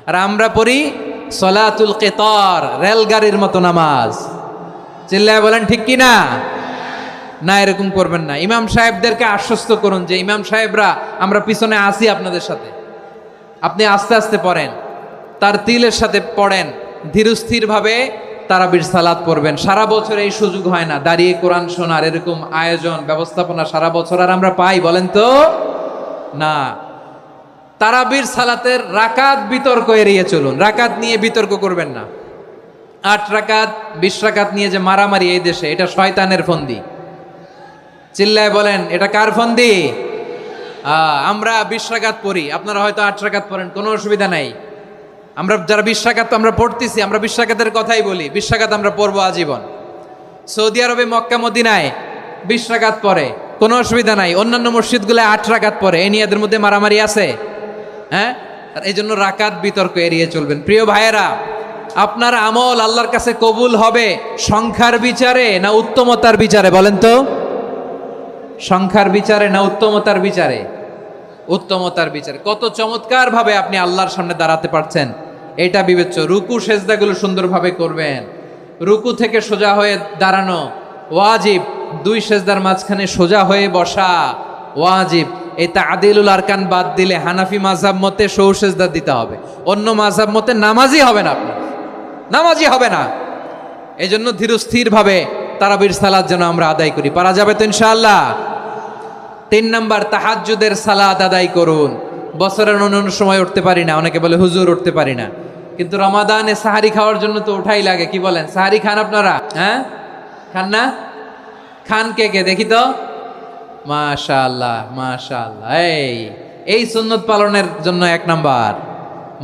Speaker 1: আর আমরা পড়ি সলাতুল কিতার, রেলগাড়ির মতো নামাজ। চিল্লায় বলেন ঠিক কি না? না, এরকম করবেন না। ইমাম সাহেবদেরকে আশ্বস্ত করুন যে ইমাম সাহেবরা আমরা পিছনে আসি আপনাদের সাথে, আপনি আস্তে আস্তে পড়েন, তার তিলের সাথে পড়েন, ধীরস্থির ভাবে তারাবির সালাত পড়বেন। সারা বছর এই সুযোগ হয় না, দাঁড়িয়ে কোরআন শোনার এরকম আয়োজন ব্যবস্থাপনা সারা বছর আর আমরা পাই বলেন তো না। তারাবির সালাতের রাকাত বিতর্ক এড়িয়ে চলুন, রাকাত নিয়ে বিতর্ক করবেন না। 8 রাকাত 20 রাকাত নিয়ে যে মারামারি এই দেশে, এটা শয়তানের ফন্দি। চিল্লায় বলেন এটা কার ফন্দি? আমরা 20 রাকাত পড়ি, আপনারা হয়তো 8 রাকাত পড়েন, কোনো অসুবিধা নাই। আমরা যারা 20 রাকাত তো আমরা পড়তেছি, আমরা 20 রাকাতের কথাই বলি, 20 রাকাত আমরা পড়বো আজীবন। সৌদি আরবে মক্কা মদিনায় 20 রাকাত পড়ে, কোনো অসুবিধা নাই। অন্যান্য মসজিদগুলো 8 রাকাত পড়ে, এই নিয়ে এদের মধ্যে মারামারি আছে? হ্যাঁ, আর এই জন্য রাকাত বিতর্ক এড়িয়ে চলবেন। প্রিয় ভাইয়েরা, আপনার আমল আল্লাহর কাছে কবুল হবে সংখ্যার বিচারে না উত্তমতার বিচারে বলেন তো? সংখ্যার বিচারে না উত্তমতার বিচারে? উত্তমতার বিচারে। কত চমৎকার ভাবে আপনি আল্লাহর সামনে দাঁড়াতে পারছেন এটা বিবেচ্য। রুকু সেজদাগুলো সুন্দরভাবে করবেন, রুকু থেকে সোজা হয়ে দাঁড়ানো ওয়াজিব, 2 সেজদার মাঝখানে সোজা হয়ে বসা ওয়াজিব। এই তাদিলুল আরকান বাদ দিলে হানাফি মাযহাব মতে সৌ সেজদা দিতে হবে, অন্য মাযহাব মতে নামাজই হবে না, আপনার নামাজই হবে না। এই জন্য ধীরস্থির ভাবে তারাবির সালাত যেন আমরা আদায় করি। পারা যাবে তো ইনশাআল্লাহ? 3 নাম্বার, তাহাজ্জুদের সালাত আদায় করুন। বছরের অন্য সময় উঠতে পারি না, অনেকে বলে হুজুর উঠতে পারি না, কিন্তু রমাদানে সাহারি খাওয়ার জন্য তো ওঠাই লাগে। কি বলেন, সাহারি খান আপনারা? হ্যাঁ, খান না? খান কে কে দেখি তো? মাশাআল্লাহ মাশাআল্লাহ, এই সুন্নত পালনের জন্য 1 নাম্বার।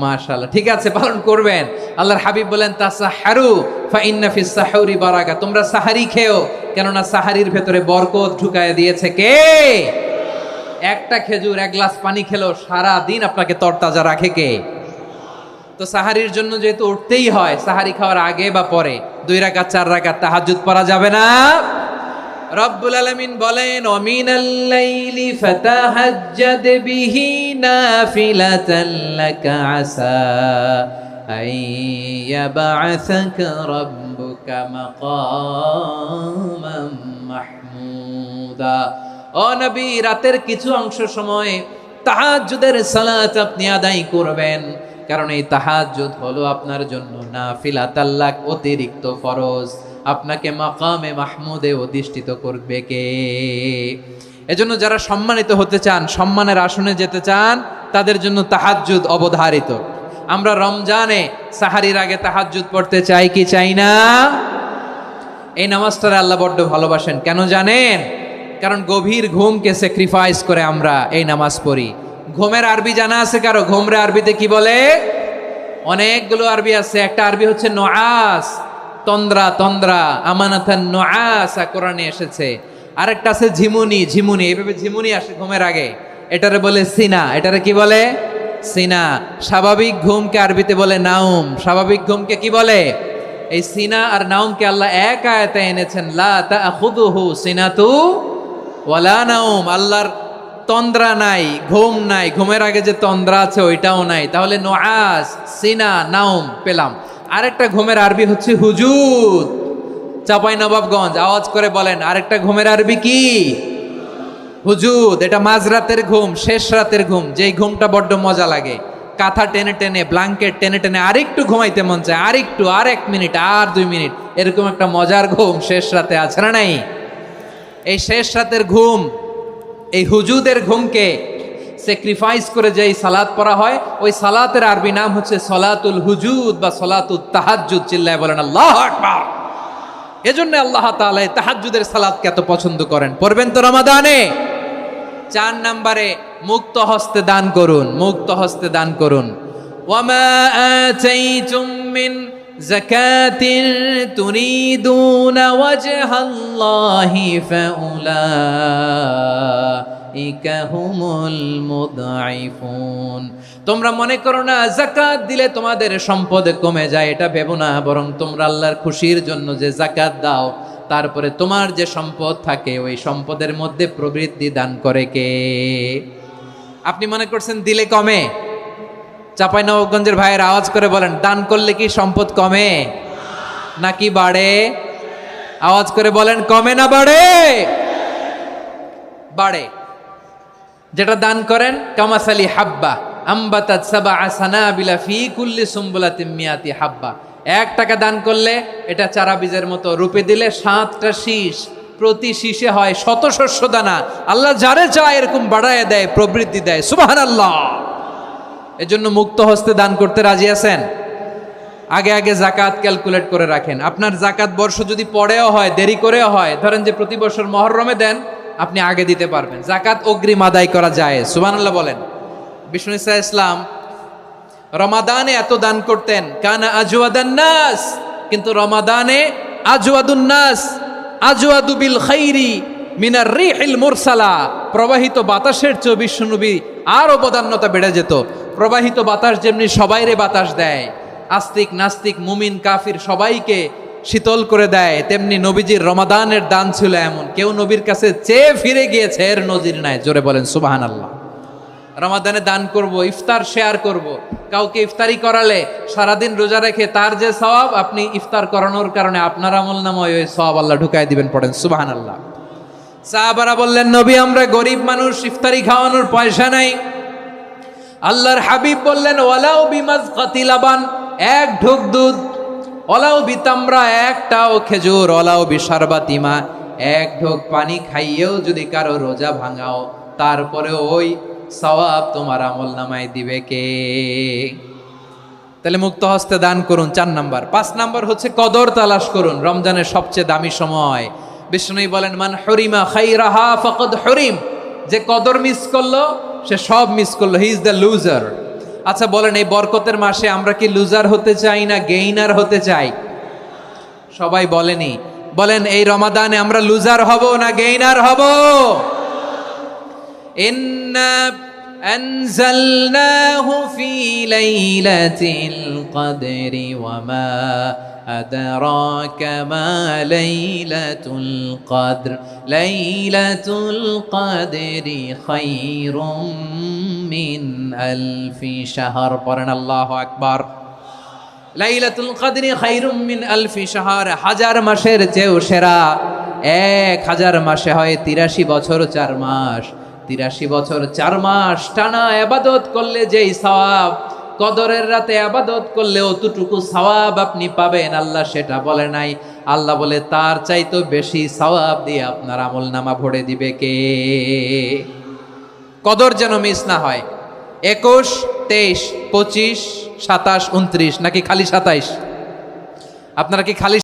Speaker 1: মাশাআল্লাহ, ঠিক আছে, পালন করবেন। আল্লাহর হাবিব বলেন তাসাহারু ফা ইন্না ফিস সাহুরি বারাকা, তোমরা সাহারি খেও, কেননা সাহারির ভেতরে বরকত ঢুকায় দিয়েছে কে? একটা খেজুর 1 গ্লাস পানি খেলো সারা দিন আপনাকে তরতাজা রাখে কে? তো সাহারির জন্য যেহেতু উঠতেই হয়, সাহারি খাওয়ার আগে বা পরে 2 রাকাত 4 রাকাত তাহাজ্জুদ পড়া যাবে না? রব্বুল আলামিন বলেন ওয়ামিনাল লাইলি ফাতাহাজ্জাদ বিহি নাফিলাতান লাকা আসা আইয়াবআসাকা রাব্বুকা মাকামান মাহমুদা। ও নবী, রাতের কিছু অংশ সময় তাহাজ্জুদের সালাত আপনি আদায় করবেন, কারণ এই তাহাজ্জুদ হলো আপনার জন্য নাফিলাতাল লাক, অতিরিক্ত ফরজ। আপনাকে মাকামে মাহমুদে অধিষ্ঠিত করবে কে? এজন্য যারা সম্মানিত হতে চান, সম্মানের আসনে যেতে চান, তাদের জন্য তাহাজ্জুদ অবধারিত। আমরা রমজানে সাহারির আগে তাহাজ্জুদ পড়তে চাই কি চাই না? এই নামাজটারে আল্লাহ বড্ড ভালোবাসেন, কেন জানেন? কারণ গভীর ঘুমকে স্যাক্রিফাইস করে আমরা এই নামাজ পড়ি। ঘুমের আরবি জানা আছে কারো? ঘুমরে আরবিতে কি বলে? অনেকগুলো আরবি আছে। একটা আরবি হচ্ছে নুআস, তন্দ্রা, তন্দ্রা, আমানাতান নুআসা কোরআনে এসেছে। আরেকটা আছে ঝিমুনি, ঝিমুনি, এইভাবে ঝিমুনি আসে ঘুমের আগে, এটারে বলে সিনা। এটারে কি বলে? সিনা। স্বাভাবিক ঘুমকে আরবিতে বলে নাউম। স্বাভাবিক ঘুমকে কি বলে? এই সিনা আর নাউমকে আল্লাহ এক আয়াতে এনেছেন, লা তাখুযুহু সিনাতু ওয়ালা নাউম। আল্লাহর তন্দ্রা নাই, ঘুম নাই, ঘুমের আগে যে তন্দ্রা আছে ওইটাও নাই। তাহলে নুআস, সিনা, নাউম পেলাম। আরেকটা ঘুমের আরবি হচ্ছে হুজুদ। চাঁপাইনবাবগঞ্জ আওয়াজ করে বলেন, আরেকটা ঘুমের আরবি কি? হুজুদ। এটা মাঝরাতের ঘুম, শেষ রাতের ঘুম, যেই ঘুমটা বড্ড মজা লাগে। কাঁথা টেনে টেনে, ব্ল্যাঙ্কেট টেনে টেনে আরেকটু ঘুমাইতে মন চায়, আরেকটু, আর 1 মিনিট, আর 2 মিনিট, এরকম একটা মজার ঘুম শেষ রাতে আছে না নাই? এই শেষ রাতের ঘুম, এই হুজুদের ঘুমকে স্যাক্রিফাইস করে যেই সালাত পড়া হয়, ওই সালাতের আরবি নাম হচ্ছে সলাতুল হুজুদ বা সলাতুত তাহাজ্জুদ। চিল্লায় বলেন আল্লাহু আকবার। এজন্য আল্লাহ তাআলা এই তাহাজ্জুদের সালাতকে এত পছন্দ করেন। পড়বেন তো রমাদানে? 4 নম্বরে মুক্ত হস্তে দান করুন, মুক্ত হস্তে দান করুন। ওয়ামা আতাইতুম মিন যাকাতিন তুরিদুনা ওয়াজহাল্লাহি ফাউলাইকা হুমুল মুদঈফুন। তোমরা মনে করো না যাকাত দিলে তোমাদের সম্পদ কমে যায়, এটা ভেবো না। বরং তোমরা আল্লাহর খুশির জন্য যে যাকাত দাও, তারপরে তোমার যে সম্পদ থাকে ওই সম্পদের মধ্যে প্রবৃদ্ধি দান করে কে? আপনি মনে করছেন দিলে কমে? চাঁপাইনবাবগঞ্জের ভাইয়ের আওয়াজ করে বলেন, দান করলে কি সম্পদ কমে নাকি বাড়ে? আওয়াজ করে বলেন, কমে না বাড়ে? বাড়ে। যেটা দান করেন, কামাসালি হাব্বা আম্বাতাত সাবআ সানাবিলা ফি কুল্লি সুম্বুলাতিন মিয়াতি হাব্বা, 1 টাকা দান করলে এটা চারা বীজের মতো, রূপে দিলে 7টা শীষ, প্রতি শীষে হয় 100 শস্য দানা। আল্লাহ যারে চায় এরকম বাড়ায় দেয়, প্রবৃদ্ধি দেয়। সুবহানাল্লাহ। এজন্য মুক্ত হস্তে দান করতে রাজি আছেন? আগে আগে জাকাত ক্যালকুলেট করে রাখেন। আপনার জাকাত বর্ষ যদি পরেও হয়, দেরি করেও হয়, ধরেন যে প্রতি বছর মহরমে দেন, আপনি আগে দিতে পারবেন। জাকাত অগ্রিম আদায় করা যায়। সুবহানাল্লাহ বলেন। বিষ্ণু ঈসা ইসলাম রমাদানে এত দান করতেন, কানা আজওয়াদান নাস, কিন্তু রমাদানে আজওয়াদুন নাস আজওয়াদু বিল খাইরি মিনার রিহিল মুরসালা, প্রবাহিত বাতাসের চেয়ে বিশ্বনবী আরো বদান্যতা বেড়ে যেত। প্রবাহিত বাতাস যেমনি সবাইরে বাতাস দেয়, আস্তিক নাস্তিক মুমিন কাফির সবাইকে শীতল করে দেয়, তেমনি নবীজির রমাদানের দান ছিল এমন, কেউ নবীর কাছে চেয়ে ফিরে গিয়েছে এর নজির নাই। জোরে বলেন সুবহানাল্লাহ। রমাদানে দান করব, ইফতার শেয়ার করব। কাউকে ইফতারি করালে সারাদিন রোজা রেখে তার যে সওয়াব, আপনি ইফতার করানোর কারণে আপনার আমলনামায় ওই সওয়াব আল্লাহ ঢুকাই দিবেন। পড়েন সুবহানাল্লাহ। সাহাবারা বললেন, নবী আমরা গরিব মানুষ, ইফতারি খাওয়ানোর পয়সা নাই। আল্লাহর হাবিব বললেন, ওয়ালাউ বিমাজকাতি লাবান, 1 ঢোক দুধ, ওয়ালাউ বিতামরা, 1টাও খেজুর, ওয়ালাউ বিশারবাতিমা, 1 ঢোক পানি খাইয়েও যদি কারো রোজা ভাঙাও, তারপরে ওই সওয়াব তোমার আমলনামায় দিবে কে? তাহলে মুক্ত হস্তে দান করুন, 4 নাম্বার। 5 নাম্বার হচ্ছে কদর তালাশ করুন। রমজানের সবচেয়ে দামি সময়। বিষ্ণু বলেন, মান হরিমা খাইরাহা ফাকাদ হরিম, যে কদর মিস করলো সে সব মিস করলো, হি ইজ দ্য লুজার। আচ্ছা বলেন, এই বরকতের মাসে আমরা কি লুজার হতে চাই না গেইনার হতে চাই? সবাই বলেনি, বলেন এই রমাদানে আমরা লুজার হব না গেইনার হব? ইন্না আনজালনাহু ফি লাইলাতিল কদরি ওয়া মা আদরাকা মা লাইলাতুল কদর, লাইলাতুল কদরি খায়রুম মিন আলফি শাহর। পড়েন আল্লাহু আকবার। লাইলাতুল কদরি খায়রুম মিন আলফি শাহর, 1000 মাসের চেয়েও সেরা। 1000 মাসে হয় 83 বছর 4 মাস। 83 বছর 4 মাস টানা ইবাদত করলে যেই সওয়াব, কদরের রাতে ইবাদত করলে অতটুকু সওয়াব আপনি পাবেন, আল্লাহ সেটা বলে নাই। আল্লাহ বলে তার চাইতে বেশি সওয়াব দিয়ে আপনার আমলনামা ভরে দিবে কে? কদর যেন মিস না হয়। 21, 23, 25, 27, 29 নাকি খালি 27? আপনারা কি খালি